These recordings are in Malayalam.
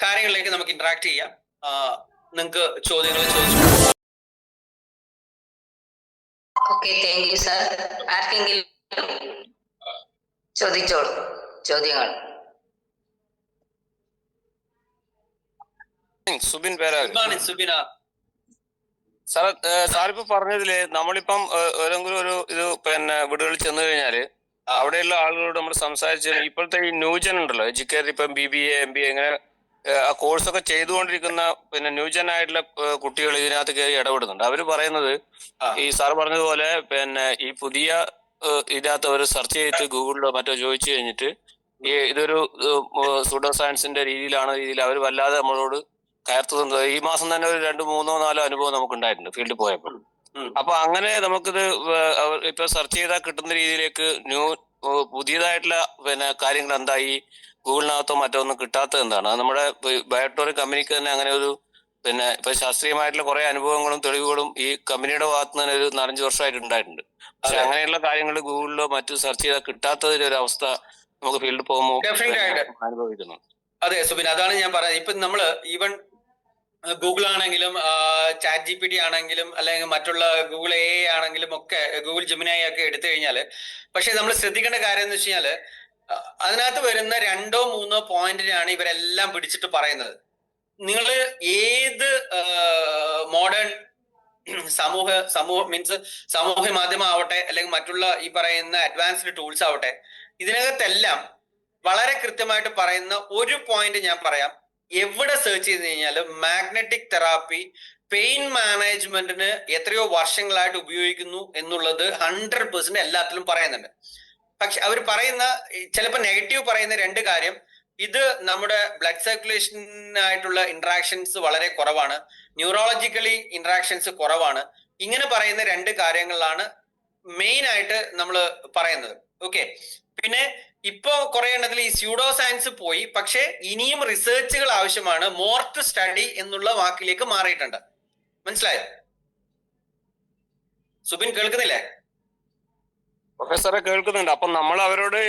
കാര്യങ്ങളിലേക്ക് നമുക്ക് ഇന്ററാക്ട് ചെയ്യാം. നിങ്ങൾക്ക് ചോദ്യങ്ങൾ ചോദിച്ചു. Okay, thank you sir. ആർക്കെങ്കിലും ചോദിച്ചോളൂ ചോദ്യങ്ങൾ. സുബിൻ പേരാ. സുബിന സാറിപ്പോ പറഞ്ഞതില് നമ്മളിപ്പം ഏതെങ്കിലും ഒരു ഇത് വീടുകളിൽ ചെന്ന് കഴിഞ്ഞാല് അവിടെയുള്ള ആളുകളോട് നമ്മൾ സംസാരിച്ച് ഇപ്പോഴത്തെ ഈ ന്യൂജൻ ഉണ്ടല്ലോ, എഡ്യൂക്കേറ്റഡ് ഇപ്പം BBA MBA ഇങ്ങനെ ആ കോഴ്സൊക്കെ ചെയ്തുകൊണ്ടിരിക്കുന്ന ന്യൂജൻ ആയിട്ടുള്ള കുട്ടികൾ ഇതിനകത്ത് കയറി ഇടപെടുന്നുണ്ട്. അവര് പറയുന്നത് ഈ സാർ പറഞ്ഞതുപോലെ ഈ പുതിയ ഇതിനകത്ത് അവർ സെർച്ച് ചെയ്തിട്ട് ഗൂഗിളിലോ മറ്റോ ചോദിച്ചു കഴിഞ്ഞിട്ട് ഈ ഇതൊരു സൂഡോ സയൻസിന്റെ രീതിയിൽ അവർ വല്ലാതെ നമ്മളോട് കയർത്തുന്നത്. ഈ മാസം തന്നെ ഒരു 2, 3, 4 അനുഭവം നമുക്ക് ഉണ്ടായിട്ടുണ്ട് ഫീൽഡിൽ പോയപ്പോൾ. അപ്പൊ അങ്ങനെ നമുക്കിത് ഇപ്പൊ സെർച്ച് ചെയ്താൽ കിട്ടുന്ന രീതിയിലേക്ക് പുതിയതായിട്ടുള്ള കാര്യങ്ങൾ എന്തായി ഗൂഗിളിനകത്തോ മറ്റോ ഒന്നും കിട്ടാത്തത് എന്താണ്? നമ്മുടെ ബയോട്ടോറി കമ്പനിക്ക് തന്നെ അങ്ങനെ ഒരു ഇപ്പൊ ശാസ്ത്രീയമായിട്ടുള്ള കുറെ അനുഭവങ്ങളും തെളിവുകളും ഈ കമ്പനിയുടെ ഭാഗത്ത് തന്നെ ഒരു 4-5 വർഷമായിട്ട് ഉണ്ടായിട്ടുണ്ട്. പക്ഷെ അങ്ങനെയുള്ള കാര്യങ്ങൾ ഗൂഗിളിലോ മറ്റു സെർച്ച് ചെയ്താൽ കിട്ടാത്തതിന്റെ ഒരു അവസ്ഥ നമുക്ക് ഫീൽഡിൽ പോകുമ്പോൾ അനുഭവിക്കുന്നു. അതെ സുബിൻ, അതാണ് ഞാൻ പറയുന്നത്. ഇപ്പൊ നമ്മള് ഈവൻ ഗൂഗിൾ ആണെങ്കിലും ചാറ്റ് GPT ആണെങ്കിലും അല്ലെങ്കിൽ മറ്റുള്ള ഗൂഗിൾ AI ആണെങ്കിലും ഒക്കെ ഗൂഗിൾ ജെമിനായി ഒക്കെ എടുത്തു കഴിഞ്ഞാല്, പക്ഷെ നമ്മൾ ശ്രദ്ധിക്കേണ്ട കാര്യം എന്ന് വെച്ച് കഴിഞ്ഞാല് അതിനകത്ത് വരുന്ന 2-3 പോയിന്റിനാണ് ഇവരെല്ലാം പിടിച്ചിട്ട് പറയുന്നത്. നിങ്ങൾ ഏത് മോഡേൺ സാമൂഹ്യ മാധ്യമം ആവട്ടെ അല്ലെങ്കിൽ മറ്റുള്ള ഈ പറയുന്ന അഡ്വാൻസ്ഡ് ടൂൾസ് ആവട്ടെ, ഇതിനകത്തെല്ലാം വളരെ കൃത്യമായിട്ട് പറയുന്ന ഒരു പോയിന്റ് ഞാൻ പറയാം. എവിടെ സെർച്ച് ചെയ്ത് കഴിഞ്ഞാലും മാഗ്നറ്റിക് തെറാപ്പി പെയിൻ മാനേജ്മെന്റിന് എത്രയോ വർഷങ്ങളായിട്ട് ഉപയോഗിക്കുന്നു എന്നുള്ളത് 100% എല്ലാത്തിലും പറയുന്നുണ്ട്. പക്ഷെ അവർ പറയുന്ന ചിലപ്പോൾ നെഗറ്റീവ് പറയുന്ന 2 കാര്യം, ഇത് നമ്മുടെ ബ്ലഡ് സർക്കുലേഷനായിട്ടുള്ള ഇന്ററാക്ഷൻസ് വളരെ കുറവാണ്, ന്യൂറോളജിക്കലി ഇന്ററാക്ഷൻസ് കുറവാണ്. ഇങ്ങനെ പറയുന്ന 2 കാര്യങ്ങളാണ് മെയിൻ ആയിട്ട് നമ്മൾ പറയുന്നത്. ഓക്കെ, പിന്നെ ഇപ്പോ കുറെ എണ്ണത്തിൽ ഈ സ്യൂഡോ സയൻസ് പോയി, പക്ഷെ ഇനിയും റിസർച്ചുകൾ ആവശ്യമാണ്. മോർ ടു സ്റ്റഡി എന്നുള്ള വാക്കിലേക്ക് മാറിയിട്ടുണ്ട്. മനസ്സിലായോ സുബിൻ? കേൾക്കുന്നില്ലേ? പ്രൊഫസറെ കേൾക്കുന്നുണ്ട്. അപ്പൊ നമ്മൾ അവരോട്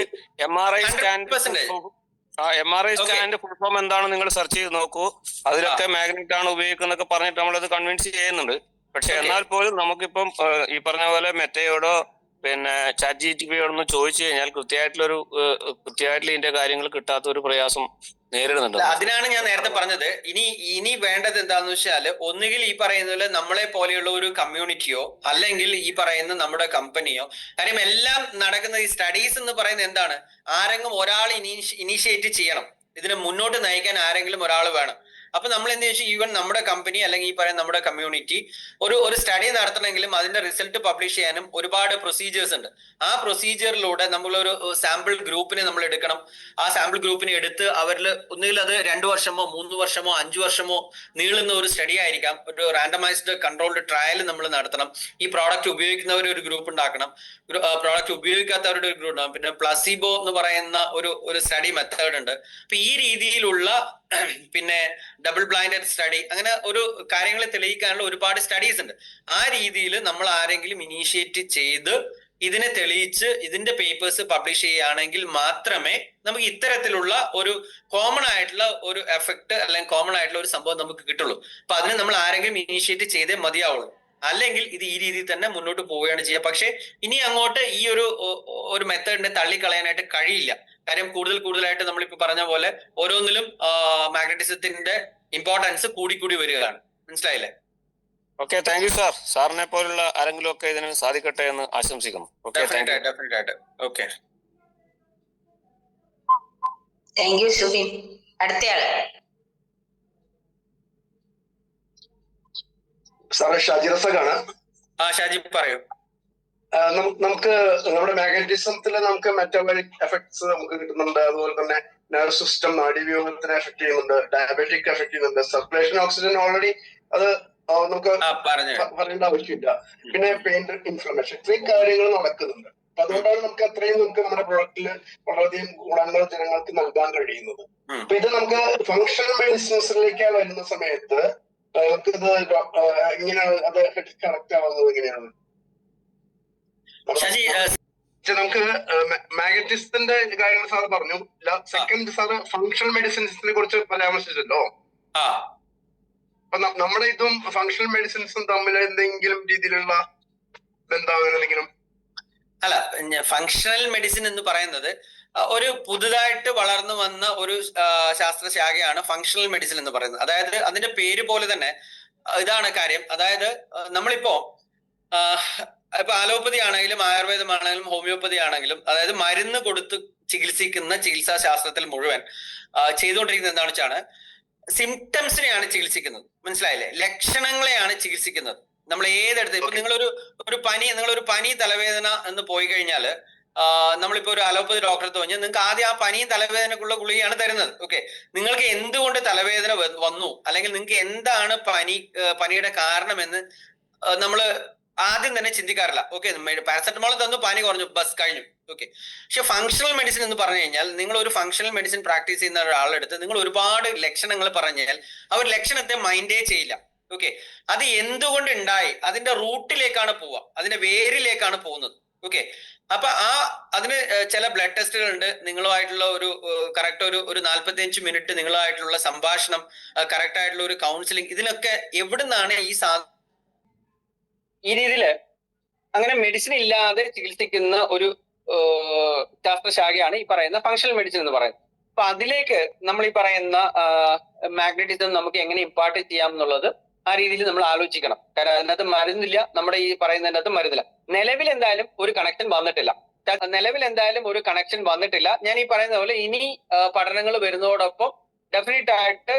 MRI സ്കാനിന്റെ ഫുൾ ഫോം എന്താണ് നിങ്ങൾ സെർച്ച് ചെയ്ത് നോക്കൂ, അതിലൊക്കെ മാഗ്നറ്റ് ആണ് ഉപയോഗിക്കുന്നൊക്കെ പറഞ്ഞിട്ട് നമ്മളത് കൺവിൻസ് ചെയ്യുന്നുണ്ട്. പക്ഷെ എന്നാൽ പോലും നമുക്കിപ്പം ഈ പറഞ്ഞ പോലെ മെറ്റയോടോ ചാറ്റ് GPTയോടൊന്ന് ചോദിച്ചു കഴിഞ്ഞാൽ കൃത്യമായിട്ടുള്ള ഇതിന്റെ കാര്യങ്ങൾ കിട്ടാത്ത ഒരു പ്രയാസം നേരിടുന്നുണ്ട്. അതിനാണ് ഞാൻ നേരത്തെ പറഞ്ഞത്, ഇനി വേണ്ടത് എന്താന്ന് വെച്ചാല് ഒന്നുകിൽ ഈ പറയുന്ന നമ്മളെ പോലെയുള്ള ഒരു കമ്മ്യൂണിറ്റിയോ അല്ലെങ്കിൽ ഈ പറയുന്ന നമ്മുടെ കമ്പനിയോ. കാര്യം എല്ലാം നടക്കുന്ന ഈ സ്റ്റഡീസ് എന്ന് പറയുന്നത് എന്താണ്, ആരെങ്കിലും ഒരാൾ ഇനീഷ്യേറ്റ് ചെയ്യണം, ഇതിനെ മുന്നോട്ട് നയിക്കാൻ ആരെങ്കിലും ഒരാൾ വേണം. അപ്പൊ നമ്മൾ എന്ത് വെച്ചാൽ ഈവൻ നമ്മുടെ കമ്പനി അല്ലെങ്കിൽ ഈ പറയുന്ന നമ്മുടെ കമ്മ്യൂണിറ്റി ഒരു സ്റ്റഡി നടത്തണമെങ്കിലും അതിന്റെ റിസൾട്ട് പബ്ലിഷ് ചെയ്യാനും ഒരുപാട് പ്രൊസീജിയേഴ്സ് ഉണ്ട്. ആ പ്രൊസീജിയറിലൂടെ നമ്മളൊരു സാമ്പിൾ ഗ്രൂപ്പിനെ നമ്മൾ എടുക്കണം. ആ സാമ്പിൾ ഗ്രൂപ്പിനെ എടുത്ത് അവരിൽ ഒന്നുകിൽ അത് 2 വർഷമോ 3 വർഷമോ 5 വർഷമോ നീളുന്ന ഒരു സ്റ്റഡി ആയിരിക്കാം. ഒരു റാൻഡമൈസ്ഡ് കൺട്രോൾഡ് ട്രയൽ നമ്മൾ നടത്തണം. ഈ പ്രോഡക്റ്റ് ഉപയോഗിക്കുന്നവരുടെ ഒരു ഗ്രൂപ്പ് ഉണ്ടാക്കണം, പ്രോഡക്റ്റ് ഉപയോഗിക്കാത്തവരുടെ ഒരു ഗ്രൂപ്പ് ഉണ്ടാകും. പിന്നെ പ്ലസീബോ എന്ന് പറയുന്ന ഒരു സ്റ്റഡി മെത്തേഡ് ഉണ്ട്. അപ്പൊ ഈ രീതിയിലുള്ള ഡബിൾ ബ്ലൈൻഡഡ് സ്റ്റഡി, അങ്ങനെ ഒരു കാര്യങ്ങളെ തെളിയിക്കാനുള്ള ഒരുപാട് സ്റ്റഡീസ് ഉണ്ട്. ആ രീതിയിൽ നമ്മൾ ആരെങ്കിലും ഇനീഷ്യേറ്റ് ചെയ്ത് ഇതിനെ തെളിയിച്ച് ഇതിന്റെ പേപ്പേഴ്സ് പബ്ലിഷ് ചെയ്യുകയാണെങ്കിൽ മാത്രമേ നമുക്ക് ഇത്തരത്തിലുള്ള ഒരു കോമൺ ആയിട്ടുള്ള ഒരു എഫക്ട് അല്ലെങ്കിൽ കോമൺ ആയിട്ടുള്ള ഒരു സംഭവം നമുക്ക് കിട്ടുള്ളൂ. അപ്പൊ അതിന് നമ്മൾ ആരെങ്കിലും ഇനീഷ്യേറ്റ് ചെയ്തേ മതിയാവുള്ളൂ. അല്ലെങ്കിൽ ഇത് ഈ രീതിയിൽ തന്നെ മുന്നോട്ട് പോവുകയാണ് ചെയ്യുക. പക്ഷെ ഇനി അങ്ങോട്ട് ഈ ഒരു മെത്തേഡിനെ തള്ളിക്കളയാനായിട്ട് കഴിയില്ല. കാര്യം കൂടുതലായിട്ട് നമ്മളിപ്പോ പറഞ്ഞ പോലെ ഓരോന്നിലും മാഗ്നറ്റിസത്തിന്റെ ഇമ്പോർട്ടൻസ് കൂടി വരികയാണ്. മനസ്സിലായില്ലേ? Okay, thank you sir. സാറിനെ പോലുള്ള ആരെങ്കിലും ഒക്കെ ഇതിന് സാധിക്കട്ടെ എന്ന് ആശംസിക്കുന്നു. Okay, thank you Subin. അടുത്തയാള് സാറേ, ഷാജി റസാഖാണ്. ഷാജി പറയൂ. നമുക്ക് നമ്മുടെ മാഗ്നറ്റിസത്തിൽ നമുക്ക് മെറ്റബോളിക് എഫക്ട്സ് നമുക്ക് കിട്ടുന്നുണ്ട്. അതുപോലെ തന്നെ നെർവ് സിസ്റ്റം, നാഡീവ്യൂഹത്തിനെ എഫക്ട് ചെയ്യുന്നുണ്ട്, ഡയബറ്റിക് എഫക്ട് ചെയ്യുന്നുണ്ട്, സർക്കുലേഷൻ ഓക്സിജൻ ഓൾറെഡി അത് നമുക്ക് പറയേണ്ട ആവശ്യമില്ല. പിന്നെ പെയിൻ ഇൻഫ്ലമേഷൻ, ഇത്രയും കാര്യങ്ങൾ നടക്കുന്നുണ്ട്. അതുകൊണ്ടാണ് നമുക്ക് നമ്മുടെ പ്രൊഡക്റ്റില് വളരെയധികം ഗുണങ്ങൾ ജനങ്ങൾക്ക് നൽകാൻ കഴിയുന്നത്. അപ്പൊ ഇത് നമുക്ക് ഫങ്ഷണൽ മെഡിസിൻസിലേക്ക് വരുന്ന സമയത്ത് നമുക്ക് ഇത് എങ്ങനെയാണ് അത് കണക്ട് ആവുന്നത്? എങ്ങനെയാണ്? പക്ഷെ നമുക്ക് മാഗ്നറ്റിസത്തിന്റെ കാര്യങ്ങൾ സാർ പറഞ്ഞു. സെക്കൻഡ് സാറ് ഫങ്ഷണൽ മെഡിസിൻസിനെ കുറിച്ച് പരാമർശിച്ചല്ലോ. ആ അപ്പൊ നമ്മുടെ ഇതും ഫങ്ഷണൽ മെഡിസിൻസും തമ്മിൽ എന്തെങ്കിലും രീതിയിലുള്ള ബന്ധം എന്തെങ്കിലും? അല്ല, ഫങ്ഷണൽ മെഡിസിൻ എന്ന് പറയുന്നത് ഒരു പുതുതായിട്ട് വളർന്നു വന്ന ഒരു ശാസ്ത്രശാഖയാണ് ഫങ്ഷണൽ മെഡിസിൻ എന്ന് പറയുന്നത്. അതായത് അതിന്റെ പേര് പോലെ തന്നെ ഇതാണ് കാര്യം. അതായത് നമ്മളിപ്പോ ഇപ്പൊ അലോപ്പതി ആണെങ്കിലും ആയുർവേദമാണെങ്കിലും ഹോമിയോപ്പതി ആണെങ്കിലും, അതായത് മരുന്ന് കൊടുത്ത് ചികിത്സിക്കുന്ന ചികിത്സാ ശാസ്ത്രത്തിൽ മുഴുവൻ ചെയ്തുകൊണ്ടിരിക്കുന്നത് എന്താണെന്ന് വെച്ചാണ് സിംറ്റംസിനെയാണ് ചികിത്സിക്കുന്നത്. മനസ്സിലായില്ലേ? ലക്ഷണങ്ങളെയാണ് ചികിത്സിക്കുന്നത്. നമ്മൾ ഏതെടുത്ത് ഇപ്പൊ നിങ്ങളൊരു പനി തലവേദന എന്ന് പോയി കഴിഞ്ഞാല് നമ്മളിപ്പോ ഒരു അലോപ്പതി ഡോക്ടറെ തോന്നിയാൽ നിങ്ങൾക്ക് ആദ്യം ആ പനിയും തലവേദനക്കുള്ള ഗുളികയാണ് തരുന്നത്. ഓക്കെ, നിങ്ങൾക്ക് എന്തുകൊണ്ട് തലവേദന വന്നു, അല്ലെങ്കിൽ നിങ്ങൾക്ക് എന്താണ് പനിയുടെ കാരണമെന്ന് നമ്മള് ആദ്യം തന്നെ ചിന്തിക്കാറില്ല. ഓക്കെ, പാരസെറ്റമോൾ തന്നു, പനി കുറഞ്ഞു, ബസ് കഴിഞ്ഞു. ഓക്കെ, പക്ഷെ ഫങ്ഷണൽ മെഡിസിൻ എന്ന് പറഞ്ഞു കഴിഞ്ഞാൽ നിങ്ങൾ ഒരു ഫങ്ഷണൽ മെഡിസിൻ പ്രാക്ടീസ് ചെയ്യുന്ന ഒരാളെടുത്ത് നിങ്ങൾ ഒരുപാട് ലക്ഷണങ്ങൾ പറഞ്ഞാൽ അവർ ലക്ഷണത്തെ മൈൻഡേ ചെയ്യില്ല. ഓക്കെ, അത് എന്തുകൊണ്ട് ഉണ്ടായി അതിന്റെ റൂട്ടിലേക്കാണ് പോവുക, അതിന്റെ വേരിലേക്കാണ് പോകുന്നത്. ഓക്കെ, അപ്പൊ അതിന് ചില ബ്ലഡ് ടെസ്റ്റുകൾ ഉണ്ട്. നിങ്ങളുമായിട്ടുള്ള ഒരു കറക്റ്റ് ഒരു 45 മിനിറ്റ് നിങ്ങളുമായിട്ടുള്ള സംഭാഷണം, കറക്റ്റ് ആയിട്ടുള്ള ഒരു കൗൺസിലിംഗ്, ഇതിനൊക്കെ എവിടുന്നാണ് ഈ രീതിയില് അങ്ങനെ മെഡിസിൻ ഇല്ലാതെ ചികിത്സിക്കുന്ന ഒരു ശാസ്ത്രശാഖയാണ് ഈ പറയുന്ന ഫങ്ഷണൽ മെഡിസിൻ എന്ന് പറയുന്നത്. അപ്പൊ അതിലേക്ക് നമ്മൾ ഈ പറയുന്ന മാഗ്നറ്റിസം നമുക്ക് എങ്ങനെ ഇമ്പാർട്ട് ചെയ്യാം എന്നുള്ളത് ആ രീതിയിൽ നമ്മൾ ആലോചിക്കണം. കാരണം അതിനകത്ത് മരുന്നില്ല, നമ്മുടെ ഈ പറയുന്നതിനകത്ത് മരുന്നില്ല. നിലവിൽ എന്തായാലും ഒരു കണക്ഷൻ വന്നിട്ടില്ല. ഞാൻ ഈ പറയുന്ന പോലെ ഇനി പഠനങ്ങൾ വരുന്നതോടൊപ്പം ഡെഫിനറ്റ് ആയിട്ട്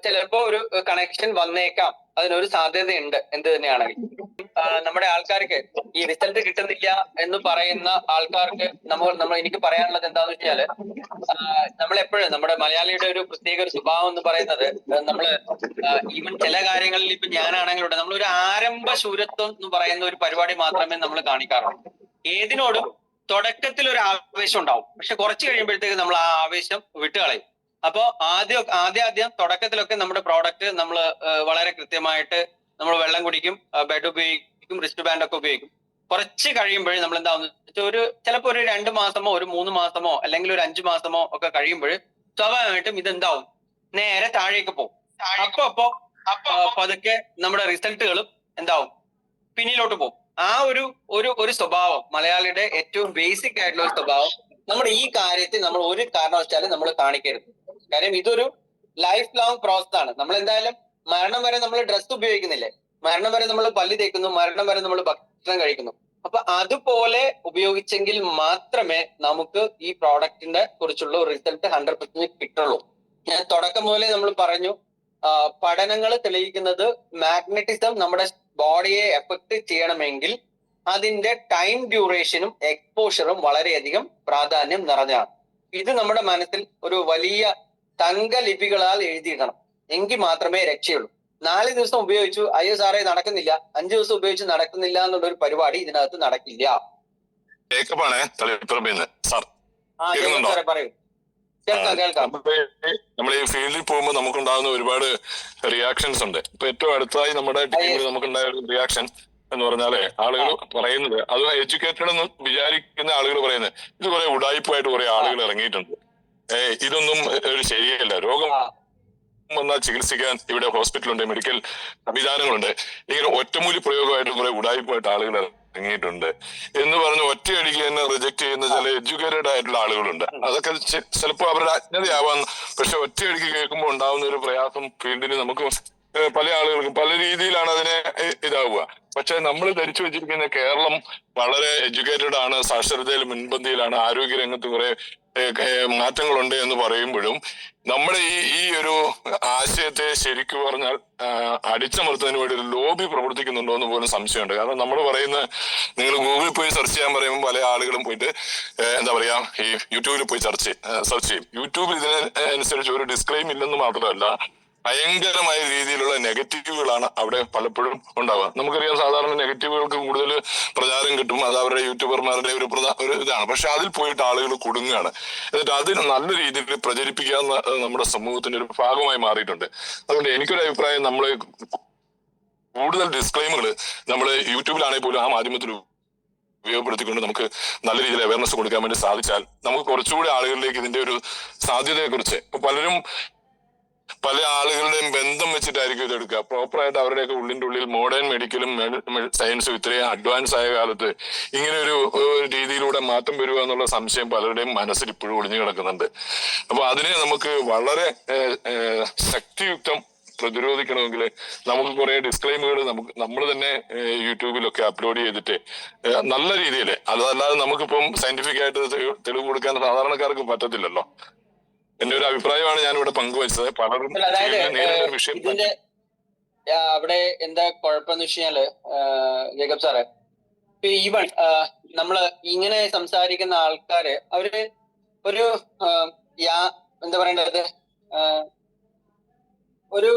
ചിലപ്പോ ഒരു കണക്ഷൻ വന്നേക്കാം, അതിനൊരു സാധ്യതയുണ്ട്. എന്ത് തന്നെയാണെങ്കിൽ നമ്മുടെ ആൾക്കാർക്ക് ഈ റിസൾട്ട് കിട്ടുന്നില്ല എന്ന് പറയുന്ന ആൾക്കാർക്ക് എനിക്ക് പറയാനുള്ളത് എന്താന്ന് വെച്ചാല്, നമ്മളെപ്പോഴും നമ്മുടെ മലയാളിയുടെ ഒരു പ്രത്യേക ഒരു സ്വഭാവം എന്ന് പറയുന്നത്, നമ്മള് ഈവൻ ചില കാര്യങ്ങളിൽ ഇപ്പൊ ഞാനാണെങ്കിലും നമ്മളൊരു ആരംഭ ശൂരത്വം എന്ന് പറയുന്ന ഒരു പരിപാടി മാത്രമേ നമ്മൾ കാണിക്കാറുള്ളൂ. ഏതിനോടും തുടക്കത്തിൽ ഒരു ആവേശം ഉണ്ടാവും, പക്ഷെ കുറച്ച് കഴിയുമ്പോഴത്തേക്ക് നമ്മൾ ആ ആവേശം വിട്ടുകളയും. അപ്പോ ആദ്യം തുടക്കത്തിലൊക്കെ നമ്മുടെ പ്രോഡക്റ്റ് നമ്മൾ വളരെ കൃത്യമായിട്ട് നമ്മൾ വെള്ളം കുടിക്കും, ബെഡ് ഉപയോഗിക്കും, റിസ്റ്റ് ബാൻഡ് ഒക്കെ ഉപയോഗിക്കും. കുറച്ച് കഴിയുമ്പോഴേ നമ്മൾ എന്താവുന്ന ചിലപ്പോൾ ഒരു 2 മാസമോ ഒരു 3 മാസമോ അല്ലെങ്കിൽ ഒരു 5 മാസമോ ഒക്കെ കഴിയുമ്പോൾ സ്വാഭാവികമായിട്ടും ഇതെന്താവും, നേരെ താഴേക്ക് പോകും. അപ്പൊ പതുക്കെ നമ്മുടെ റിസൾട്ടുകളും എന്താവും, പിന്നിലോട്ട് പോകും. ആ ഒരു സ്വഭാവം മലയാളിയുടെ ഏറ്റവും ബേസിക് ആയിട്ടുള്ള ഒരു സ്വഭാവം നമ്മുടെ ഈ കാര്യത്തിൽ നമ്മൾ ഒരു കാരണവശാലും നമ്മൾ കാണിക്കരുത്. കാര്യം ഇതൊരു ലൈഫ് ലോങ് പ്രോസസ് ആണ്. നമ്മൾ എന്തായാലും മരണം വരെ നമ്മൾ ഡ്രസ് ഉപയോഗിക്കുന്നില്ലേ, മരണം വരെ നമ്മൾ പല്ല് തേക്കുന്നു, മരണം വരെ നമ്മൾ ഭക്ഷണം കഴിക്കുന്നു. അപ്പൊ അതുപോലെ ഉപയോഗിച്ചെങ്കിൽ മാത്രമേ നമുക്ക് ഈ പ്രോഡക്റ്റിന്റെ കുറിച്ചുള്ള റിസൾട്ട് 100% കിട്ടുള്ളൂ. ഞാൻ തുടക്കം മുതലേ നമ്മൾ പറഞ്ഞു, പഠനങ്ങൾ തെളിയിക്കുന്നത് മാഗ്നറ്റിസം നമ്മുടെ ബോഡിയെ എഫക്ട് ചെയ്യണമെങ്കിൽ അതിന്റെ ടൈം ഡ്യൂറേഷനും എക്സ്പോഷറും വളരെയധികം പ്രാധാന്യം നിറഞ്ഞതാണ്. ഇത് നമ്മുടെ മനസ്സിൽ ഒരു വലിയ തങ്കലിപികളാൽ എഴുതിയിടണം, എങ്കിൽ മാത്രമേ രക്ഷയുള്ളൂ. 4 ദിവസം ഉപയോഗിച്ചു, അയ്യോ സാറേ നടക്കുന്നില്ല, 5 ദിവസം ഉപയോഗിച്ച് നടക്കുന്നില്ല എന്നുള്ള ഒരു പരിപാടി ഇതിനകത്ത് നടക്കില്ല. സാറേ പറയൂ. കേൾക്കാം. നമ്മൾ ഈ ഫീൽഡിൽ പോകുമ്പോൾ നമുക്കുണ്ടാകുന്ന ഒരുപാട് റിയാക്ഷൻസ് ഉണ്ട്. ഇപ്പൊ ഏറ്റവും അടുത്തായി നമ്മുടെ ടീമിൽ നമുക്കുണ്ടായ ഒരു റിയാക്ഷൻ എന്ന് പറഞ്ഞാല് ആളുകൾ പറയുന്നത്, അത് എഡ്യൂക്കേറ്റഡ് എന്ന് വിചാരിക്കുന്ന ആളുകൾ പറയുന്നത്, ഇത് കുറെ ഉടായിപ്പായിട്ട് കുറെ ആളുകൾ ഇറങ്ങിയിട്ടുണ്ട്. ഇതൊന്നും ഒരു ശരിയല്ല. രോഗം വന്നാൽ ചികിത്സിക്കാൻ ഇവിടെ ഹോസ്പിറ്റലുണ്ട്, മെഡിക്കൽ സംവിധാനങ്ങളുണ്ട്. ഇങ്ങനെ ഒറ്റമൂലി പ്രയോഗമായിട്ട് കുറെ ഉടായിപ്പായിട്ട് ആളുകൾ ഇറങ്ങിയിട്ടുണ്ട് എന്ന് പറഞ്ഞ് ഒറ്റയടിക്ക് തന്നെ റിജക്ട് ചെയ്യുന്ന ചില എഡ്യൂക്കേറ്റഡ് ആയിട്ടുള്ള ആളുകളുണ്ട്. അതൊക്കെ ചിലപ്പോൾ അവരുടെ അജ്ഞതയാവാം. പക്ഷെ ഒറ്റയടിക്ക് കേൾക്കുമ്പോൾ ഉണ്ടാവുന്ന ഒരു പ്രയാസം ഫീൽഡിന് നമുക്ക് പല ആളുകൾക്കും പല രീതിയിലാണ് അതിനെ ഇതാവുക. പക്ഷെ നമ്മൾ ധരിച്ചു വെച്ചിരിക്കുന്ന കേരളം വളരെ എഡ്യൂക്കേറ്റഡ് ആണ്, സാക്ഷരതയിൽ മുൻപന്തിയിലാണ്, ആരോഗ്യരംഗത്ത് കുറെ മാറ്റങ്ങളുണ്ട് എന്ന് പറയുമ്പോഴും നമ്മുടെ ഈ ഒരു ആശയത്തെ ശരിക്കും പറഞ്ഞാൽ അടിച്ചമർത്തുന്നതിന് വേണ്ടി ഒരു ലോബി പ്രവർത്തിക്കുന്നുണ്ടോ എന്ന് പോലും സംശയമുണ്ട്. കാരണം നമ്മൾ പറയുന്ന, നിങ്ങൾ ഗൂഗിളിൽ പോയി സെർച്ച് ചെയ്യാൻ പറയുമ്പോൾ പല ആളുകളും പോയിട്ട് എന്താ പറയാ, ഈ യൂട്യൂബിൽ പോയി സെർച്ച് ചെയ്യും. യൂട്യൂബിൽ ഇതിനനുസരിച്ച് ഒരു ഡിസ്ക്ലെയിം ഇല്ലെന്ന് മാത്രമല്ല, ഭയങ്കരമായ രീതിയിലുള്ള നെഗറ്റീവുകളാണ് അവിടെ പലപ്പോഴും ഉണ്ടാവുക. നമുക്കറിയാം, സാധാരണ നെഗറ്റീവുകൾക്ക് കൂടുതൽ പ്രചാരം കിട്ടും, അത് അവരുടെ യൂട്യൂബർമാരുടെ ഒരു ഇതാണ്. പക്ഷെ അതിൽ പോയിട്ട് ആളുകൾ കുടുങ്ങുകയാണ്. എന്നിട്ട് അതിന് നല്ല രീതിയിൽ പ്രചരിപ്പിക്കാവുന്ന നമ്മുടെ സമൂഹത്തിന്റെ ഒരു ഭാഗമായി മാറിയിട്ടുണ്ട്. അതുകൊണ്ട് എനിക്കൊരു അഭിപ്രായം, നമ്മൾ കൂടുതൽ ഡിസ്ക്ലെയിമുകൾ നമ്മൾ യൂട്യൂബിലാണെങ്കിൽ പോലും ആ മാധ്യമത്തിൽ ഉപയോഗപ്പെടുത്തിക്കൊണ്ട് നമുക്ക് നല്ല രീതിയിൽ അവയർനെസ് കൊടുക്കാൻ വേണ്ടി സാധിച്ചാൽ നമുക്ക് കുറച്ചുകൂടി ആളുകളിലേക്ക് ഇതിന്റെ ഒരു സാധ്യതയെക്കുറിച്ച് ഇപ്പൊ പല ആളുകളുടെയും ബന്ധം വെച്ചിട്ടായിരിക്കും ഇതെടുക്കുക. പ്രോപ്പറായിട്ട് അവരുടെയൊക്കെ ഉള്ളിന്റെ ഉള്ളിൽ മോഡേൺ മെഡിക്കലും സയൻസും ഇത്രയും അഡ്വാൻസ് ആയ കാലത്ത് ഇങ്ങനെ ഒരു രീതിയിലൂടെ മാറ്റം വരിക എന്നുള്ള സംശയം പലരുടെയും മനസ്സിൽ ഇപ്പോഴും ഒളിഞ്ഞു കിടക്കുന്നുണ്ട്. അപ്പൊ അതിനെ നമുക്ക് വളരെ ശക്തിയുക്തം പ്രതിരോധിക്കണമെങ്കിൽ നമുക്ക് കുറെ ഡിസ്ക്ലൈമുകൾ നമ്മൾ തന്നെ യൂട്യൂബിലൊക്കെ അപ്ലോഡ് ചെയ്തിട്ട് നല്ല രീതിയിൽ, അതല്ലാതെ നമുക്കിപ്പം സയന്റിഫിക് ആയിട്ട് തെളിവ് കൊടുക്കാൻ സാധാരണക്കാർക്ക് പറ്റത്തില്ലല്ലോ. എന്റെ ഒരു അഭിപ്രായമാണ് ഞാൻ ഇവിടെ പങ്കുവച്ചത്. പലരും നേരിടുന്ന ഒരു വിഷയം ഇതിന്റെ അവിടെ എന്താ കുഴപ്പമെന്ന് വെച്ച് കഴിഞ്ഞാല് ജേക്കബ് സാറെ, ഈവൺ നമ്മള് ഇങ്ങനെ സംസാരിക്കുന്ന ആൾക്കാര് അവര് ഒരു എന്താ പറയേണ്ടത്, ഒരു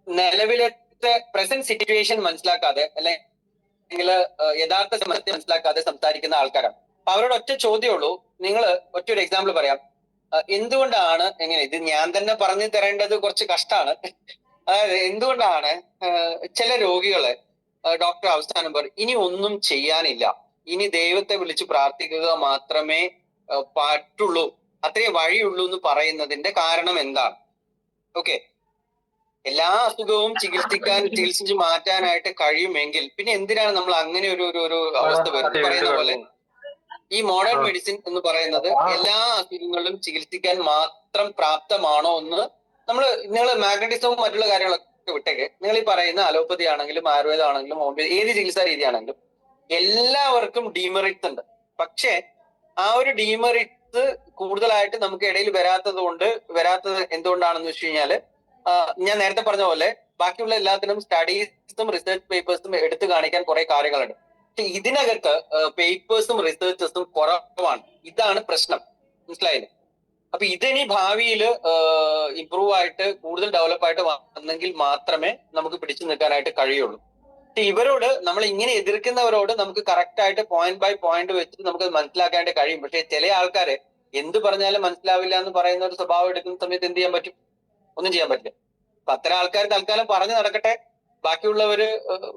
നിലവിലത്തെ പ്രസന്റ് സിറ്റുവേഷൻ മനസ്സിലാക്കാതെ അല്ലെങ്കിൽ യഥാർത്ഥ സമയത്തെ മനസ്സിലാക്കാതെ സംസാരിക്കുന്ന ആൾക്കാരാണ്. അപ്പൊ അവരോട് ഒറ്റ ചോദ്യമുള്ളൂ. നിങ്ങൾ ഒറ്റ ഒരു എക്സാമ്പിൾ പറയാം. എന്തുകൊണ്ടാണ് ഇത് ഞാൻ തന്നെ പറഞ്ഞു തരേണ്ടത് കുറച്ച് കഷ്ടമാണ്. അതായത് എന്തുകൊണ്ടാണ് ചില രോഗികളെ ഡോക്ടർ അവസാനം പറയും ഇനി ഒന്നും ചെയ്യാനില്ല, ഇനി ദൈവത്തെ വിളിച്ച് പ്രാർത്ഥിക്കുക മാത്രമേ പറ്റുള്ളൂ, അത്രേ വഴിയുള്ളൂ എന്ന് പറയുന്നതിന്റെ കാരണം എന്താണ്? ഓക്കെ, എല്ലാ അസുഖവും ചികിത്സിച്ച് മാറ്റാനായിട്ട് കഴിയുമെങ്കിൽ പിന്നെ എന്തിനാണ് നമ്മൾ അങ്ങനെ ഒരു അവസ്ഥ വരുന്നത്? പറയുന്ന പോലെ ഈ മോഡേൺ മെഡിസിൻ എന്ന് പറയുന്നത് എല്ലാ അസുഖങ്ങളും ചികിത്സിക്കാൻ മാത്രം പ്രാപ്തമാണോ എന്ന് നിങ്ങൾ മാഗ്നറ്റിസവും മറ്റുള്ള കാര്യങ്ങളൊക്കെ വിട്ടേക്ക്, നിങ്ങൾ ഈ പറയുന്ന അലോപ്പതി ആണെങ്കിലും ആയുർവേദം ആണെങ്കിലും ഹോമിയോ ഏത് ചികിത്സാ രീതി ആണെങ്കിലും എല്ലാവർക്കും ഡീമെറിറ്റ്സ് ഉണ്ട്. പക്ഷെ ആ ഒരു ഡീമെറിറ്റ്സ് കൂടുതലായിട്ട് നമുക്ക് ഇടയിൽ വരാത്തത് എന്തുകൊണ്ടാണെന്ന് വെച്ച് കഴിഞ്ഞാല് ഞാൻ നേരത്തെ പറഞ്ഞ പോലെ ബാക്കിയുള്ള എല്ലാത്തിനും സ്റ്റഡീസും റിസർച്ച് പേപ്പേഴ്സും എടുത്തു കാണിക്കാൻ കുറെ കാര്യങ്ങളുണ്ട്. പക്ഷെ ഇതിനകത്ത് പേപ്പേഴ്സും റിസർച്ചസും കുറവാണ്. ഇതാണ് പ്രശ്നം, മനസ്സിലായില്ലേ? അപ്പൊ ഇതിനി ഭാവിയിൽ ഇംപ്രൂവ് ആയിട്ട് കൂടുതൽ ഡെവലപ്പായിട്ട് വന്നെങ്കിൽ മാത്രമേ നമുക്ക് പിടിച്ചു നിൽക്കാനായിട്ട് കഴിയുള്ളൂ. പക്ഷെ ഇവരോട് നമ്മൾ ഇങ്ങനെ എതിർക്കുന്നവരോട് നമുക്ക് കറക്റ്റ് ആയിട്ട് പോയിന്റ് ബൈ പോയിന്റ് വെച്ചിട്ട് നമുക്ക് മനസ്സിലാക്കാനായിട്ട് കഴിയും. പക്ഷെ ചില ആൾക്കാര് എന്ത് പറഞ്ഞാലും മനസ്സിലാവില്ല എന്ന് പറയുന്ന ഒരു സ്വഭാവം എടുക്കുന്ന സമയത്ത് എന്ത് ചെയ്യാൻ പറ്റും? ഒന്നും ചെയ്യാൻ പറ്റില്ല. അപ്പൊ അത്തരം ആൾക്കാർ തൽക്കാലം പറഞ്ഞു നടക്കട്ടെ, ബാക്കിയുള്ളവര്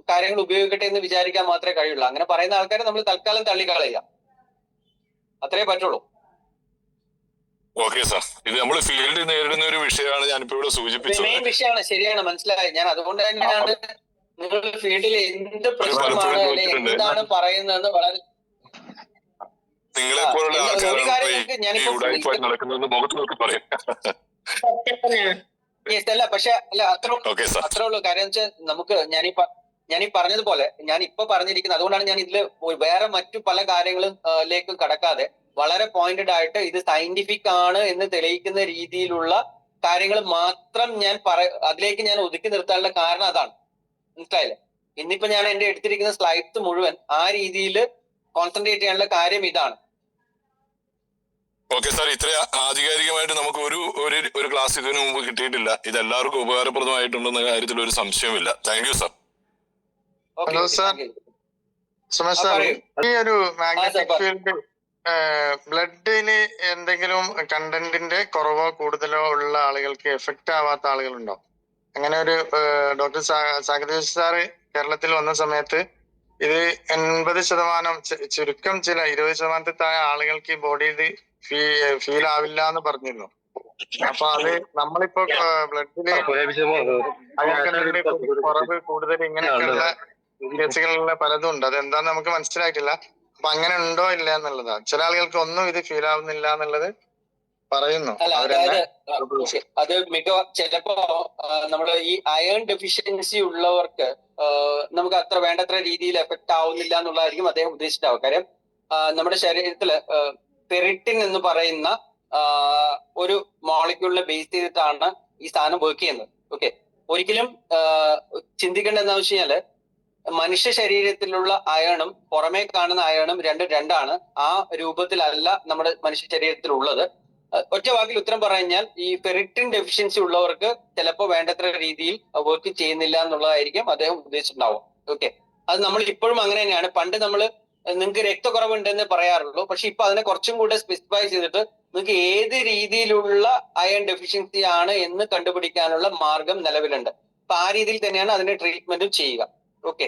കാര്യങ്ങൾ ഉപയോഗിക്കട്ടെ എന്ന് വിചാരിക്കാൻ മാത്രമേ കഴിയുള്ളൂ. അങ്ങനെ പറയുന്ന ആൾക്കാരെ നമ്മൾ തൽക്കാലം തള്ളിക്കളയുക, അത്രേ പറ്റുള്ളൂ. ഓക്കെ സാർ, ഇത് നമ്മൾ ഫീൽഡിൽ നേരിടുന്ന ഒരു വിഷയമാണ് ഞാനിപ്പോ ഇവിടെ സൂചിപ്പിച്ചത്. മെയിൻ വിഷയമാണ്, ശരിയാണ്, മനസ്സിലായി. ഞാൻ അതുകൊണ്ട് തന്നെയാണ് നിങ്ങൾ ഫീൽഡിൽ എന്ത് പ്രശ്നമാണ് എന്താണ് പറയുന്നതെന്ന് വളരെ നിങ്ങളെ പോലുള്ള ആൾക്കാരാണ് നടക്കുന്നത് മുഖത്ത് നോക്കി പറയും. അല്ല പക്ഷെ അത്രേ ഉള്ളൂ. കാര്യം വെച്ചാൽ നമുക്ക് ഞാനീ പറഞ്ഞതുപോലെ ഞാൻ ഇപ്പൊ പറഞ്ഞിരിക്കുന്നത്, അതുകൊണ്ടാണ് ഞാൻ ഇതില് വേറെ മറ്റു പല കാര്യങ്ങളിലേക്കും കടക്കാതെ വളരെ പോയിന്റഡ് ആയിട്ട് ഇത് സയന്റിഫിക് ആണ് എന്ന് തെളിയിക്കുന്ന രീതിയിലുള്ള കാര്യങ്ങൾ മാത്രം അതിലേക്ക് ഞാൻ ഒതുക്കി നിർത്താനുള്ള കാരണം അതാണ്, മനസ്സിലായില്ലേ? ഇന്നിപ്പോ ഞാൻ എന്റെ എടുത്തിരിക്കുന്ന സ്ലൈഡ്സ് മുഴുവൻ ആ രീതിയിൽ കോൺസെൻട്രേറ്റ് ചെയ്യാനുള്ള കാര്യം ഇതാണ്. ഓക്കെ സാർ, ഇത്ര ആധികാരികമായിട്ട് നമുക്ക് ഒരു ക്ലാസ് ഇതിനു മുമ്പ് കിട്ടിയിട്ടില്ല. ഇത് എല്ലാവർക്കും ഉപകാരപ്രദമായിട്ടുണ്ടെന്ന കാര്യത്തിൽ ഒരു സംശയമില്ല. Thank you sir. Hello sir, Sumesh sir, ഈ ഒരു മാഗ്നറ്റിക് ഫീൽഡ് ബ്ലഡിന് എന്തെങ്കിലും കണ്ടന്റിന്റെ കുറവോ കൂടുതലോ ഉള്ള ആളുകൾക്ക് എഫക്റ്റ് ആവാത്ത ആളുകളുണ്ടോ? അങ്ങനെ ഒരു ഡോക്ടർ സാഗതേഷ് സാറ് കേരളത്തിൽ വന്ന സമയത്ത് ഇത് 80% ചുരുക്കം ചില 20% താഴെ ആളുകൾക്ക് ഈ ബോഡിയിൽ ഫീൽ ആവില്ല എന്ന് പറഞ്ഞിരുന്നു. അപ്പൊ അത് നമ്മളിപ്പോ ബ്ലഡില് കുറവ് കൂടുതൽ ഇങ്ങനെയൊക്കെയുള്ള കേസുകളിലുള്ള പലതും ഉണ്ട്. അതെന്താന്ന് നമുക്ക് മനസ്സിലായിട്ടില്ല. അപ്പൊ അങ്ങനെ ഉണ്ടോ ഇല്ല എന്നുള്ളതാണ്. ചില ആളുകൾക്ക് ഒന്നും ഇത് ഫീൽ ആവുന്നില്ല എന്നുള്ളത് പറയുന്നു. അത് ചിലപ്പോ നമ്മള് ഈ അയൺ ഡെഫിഷ്യൻസി ഉള്ളവർക്ക് നമുക്ക് അത്ര വേണ്ടത്ര രീതിയിൽ എഫക്ട് ആവുന്നില്ല എന്നുള്ളതായിരിക്കും അദ്ദേഹം ഉദ്ദേശിച്ചിട്ടാവും. കാര്യം നമ്മുടെ ശരീരത്തില് ഫെറിറ്റിൻ എന്ന് പറയുന്ന ഒരു മോളിക്യൂളിനെ ബേസ് ചെയ്തിട്ടാണ് ഈ സാധനം വർക്ക് ചെയ്യുന്നത്. ഓക്കെ, ഒരിക്കലും ചിന്തിക്കേണ്ടത് എന്താണെന്ന് വെച്ച് കഴിഞ്ഞാല് മനുഷ്യ ശരീരത്തിലുള്ള അയണും പുറമേ കാണുന്ന അയണും രണ്ടാണ്. ആ രൂപത്തിലല്ല നമ്മുടെ മനുഷ്യ ശരീരത്തിലുള്ളത്. ഒറ്റ വാക്കിൽ ഉത്തരം പറഞ്ഞാൽ ഈ ഫെറിറ്റിൻ ഡെഫിഷ്യൻസി ഉള്ളവർക്ക് ചിലപ്പോൾ വേണ്ടത്ര രീതിയിൽ വർക്ക് ചെയ്യുന്നില്ല എന്നുള്ളതായിരിക്കും അദ്ദേഹം ഉദ്ദേശിച്ചിട്ടുണ്ടാവും. ഓക്കെ, അത് നമ്മൾ ഇപ്പോഴും അങ്ങനെ തന്നെയാണ്. പണ്ട് നമ്മൾ നിങ്ങൾക്ക് രക്തക്കുറവുണ്ടെന്ന് പറയാറുള്ളൂ, പക്ഷെ ഇപ്പൊ അതിനെ കുറച്ചും കൂടെ സ്പെസിഫൈ ചെയ്തിട്ട് നിങ്ങൾക്ക് ഏത് രീതിയിലുള്ള അയൺ ഡെഫിഷ്യൻസി ആണ് എന്ന് കണ്ടുപിടിക്കാനുള്ള മാർഗം നിലവിലുണ്ട്. അപ്പൊ ആ രീതിയിൽ തന്നെയാണ് അതിന്റെ ട്രീറ്റ്മെന്റും ചെയ്യുക. ഓക്കെ,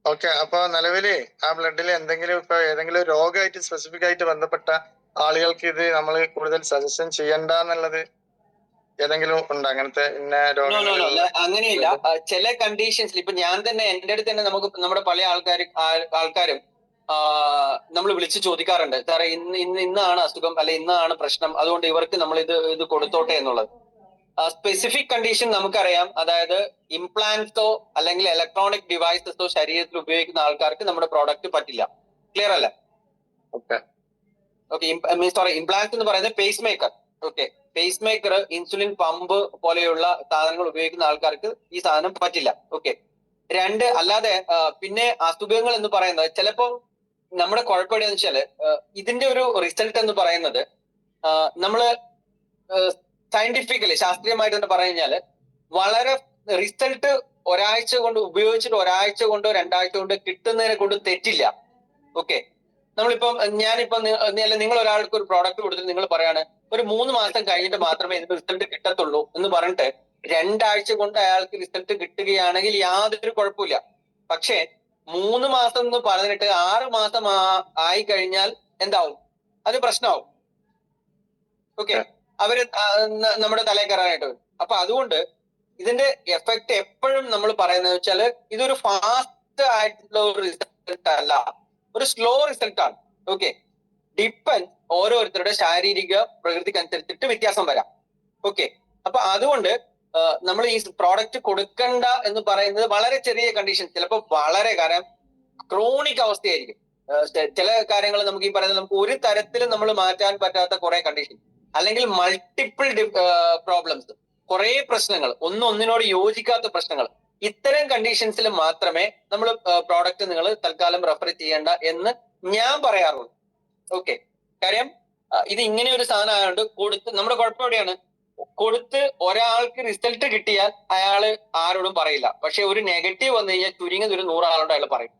ഓക്കെ, അപ്പൊ നിലവില് ആ ബ്ലഡിൽ എന്തെങ്കിലും ഇപ്പൊ ഏതെങ്കിലും രോഗമായിട്ട് സ്പെസിഫിക് ആയിട്ട് ബന്ധപ്പെട്ട ആളുകൾക്ക് ഇത് നമ്മൾ കൂടുതൽ സജഷൻ ചെയ്യണ്ട എന്നുള്ളത് ഏതെങ്കിലും ഉണ്ടോ? അങ്ങനത്തെ ഇന്ന രോഗങ്ങളുള്ള അങ്ങനെയില്ല. ചില കണ്ടീഷൻസിൽ ഇപ്പൊ ഞാൻ തന്നെ എന്റെ അടുത്ത് തന്നെ നമുക്ക് നമ്മുടെ പല ആൾക്കാരും നമ്മൾ വിളിച്ച് ചോദിക്കാറുണ്ട്, സാറേ ഇന്നാണ് അസുഖം അല്ലെ ഇന്നാണ് പ്രശ്നം, അതുകൊണ്ട് ഇവർക്ക് നമ്മൾ ഇത് കൊടുത്തോട്ടെ എന്നുള്ളത്. സ്പെസിഫിക് കണ്ടീഷൻ നമുക്കറിയാം. അതായത് ഇംപ്ലാന്റ്സോ അല്ലെങ്കിൽ ഇലക്ട്രോണിക് ഡിവൈസസോ ശരീരത്തിൽ ഉപയോഗിക്കുന്ന ആൾക്കാർക്ക് നമ്മുടെ പ്രോഡക്റ്റ് പറ്റില്ല. ക്ലിയർ അല്ല? ഓക്കെ, സോറി, ഇംപ്ലാന്റ് എന്ന് പറയുന്നത് pace maker. Okay, pace maker, insulin pump പോലെയുള്ള സാധനങ്ങൾ ഉപയോഗിക്കുന്ന ആൾക്കാർക്ക് ഈ സാധനം പറ്റില്ല. ഓക്കെ, രണ്ട് അല്ലാതെ പിന്നെ അസുഖങ്ങൾ എന്ന് പറയുന്നത് ചിലപ്പോ നമ്മുടെ കുഴപ്പം എവിടെയാന്ന് വെച്ചാല് ഇതിന്റെ ഒരു റിസൾട്ട് എന്ന് പറയുന്നത് നമ്മള് സയന്റിഫിക്കലി ശാസ്ത്രീയമായിട്ട് തന്നെ പറഞ്ഞു കഴിഞ്ഞാല് വളരെ റിസൾട്ട് ഒരാഴ്ച കൊണ്ട് ഉപയോഗിച്ചിട്ട് ഒരാഴ്ച കൊണ്ടോ 2 ആഴ്ച കൊണ്ടോ കിട്ടുന്നതിനെ കൊണ്ട് തെറ്റില്ല. ഓക്കെ, നമ്മളിപ്പം നിങ്ങൾ ഒരാൾക്ക് ഒരു പ്രോഡക്റ്റ് കൊടുത്തിട്ട് നിങ്ങൾ പറയാണ് ഒരു 3 മാസം കഴിഞ്ഞിട്ട് മാത്രമേ ഇതിന് റിസൾട്ട് കിട്ടത്തുള്ളൂ എന്ന് പറഞ്ഞിട്ട് 2 ആഴ്ച കൊണ്ട് അയാൾക്ക് റിസൾട്ട് കിട്ടുകയാണെങ്കിൽ യാതൊരു കുഴപ്പമില്ല. പക്ഷേ 3 മാസം എന്ന് പറഞ്ഞിട്ട് 6 മാസം ആയി കഴിഞ്ഞാൽ എന്താവും? അത് പ്രശ്നമാവും. ഓക്കെ, അവര് നമ്മുടെ തലയിൽ കയറാനായിട്ട് വരും. അപ്പൊ അതുകൊണ്ട് ഇതിന്റെ എഫക്ട് എപ്പോഴും നമ്മൾ പറയുന്നത് വെച്ചാല് ഇതൊരു ഫാസ്റ്റ് ആയിട്ടുള്ള ഒരു റിസൾട്ട് അല്ല, ഒരു സ്ലോ റിസൾട്ട് ആണ്. ഓക്കെ, ഡിപ്പെൻഡ് ഓരോരുത്തരുടെ ശാരീരിക പ്രകൃതിക്കനുസരിച്ചിട്ട് വ്യത്യാസം വരാം. ഓക്കെ, അപ്പൊ അതുകൊണ്ട് നമ്മൾ ഈ പ്രോഡക്റ്റ് കൊടുക്കണ്ട എന്ന് പറയുന്നത് വളരെ ചെറിയ കണ്ടീഷൻ, ചിലപ്പോൾ വളരെ കാരണം ക്രോണിക് അവസ്ഥയായിരിക്കും. ചില കാര്യങ്ങൾ നമുക്ക് ഈ പറയുന്നത് നമുക്ക് ഒരു തരത്തിലും നമ്മൾ മാറ്റാൻ പറ്റാത്ത കുറെ കണ്ടീഷൻ, അല്ലെങ്കിൽ മൾട്ടിപ്പിൾ പ്രോബ്ലംസ്, കുറെ പ്രശ്നങ്ങൾ, ഒന്നിനോട് യോജിക്കാത്ത പ്രശ്നങ്ങൾ, ഇത്തരം കണ്ടീഷൻസിൽ മാത്രമേ നമ്മൾ പ്രോഡക്റ്റ് നിങ്ങൾ തൽക്കാലം റെഫർ ചെയ്യേണ്ട എന്ന് ഞാൻ പറയാറുള്ളൂ. ഓക്കെ, കാര്യം ഇത് ഇങ്ങനെ ഒരു സാധനം ആയതുകൊണ്ട് കൊടുത്ത് നമ്മുടെ കുഴപ്പം എവിടെയാണ്? കൊടുത്ത് ഒരാൾക്ക് റിസൾട്ട് കിട്ടിയാൽ അയാള് ആരോടും പറയില്ല. പക്ഷെ ഒരു നെഗറ്റീവ് വന്നു കഴിഞ്ഞാൽ ചുരുങ്ങിയത് ഒരു 100 ആളോട് അയാൾ പറയും.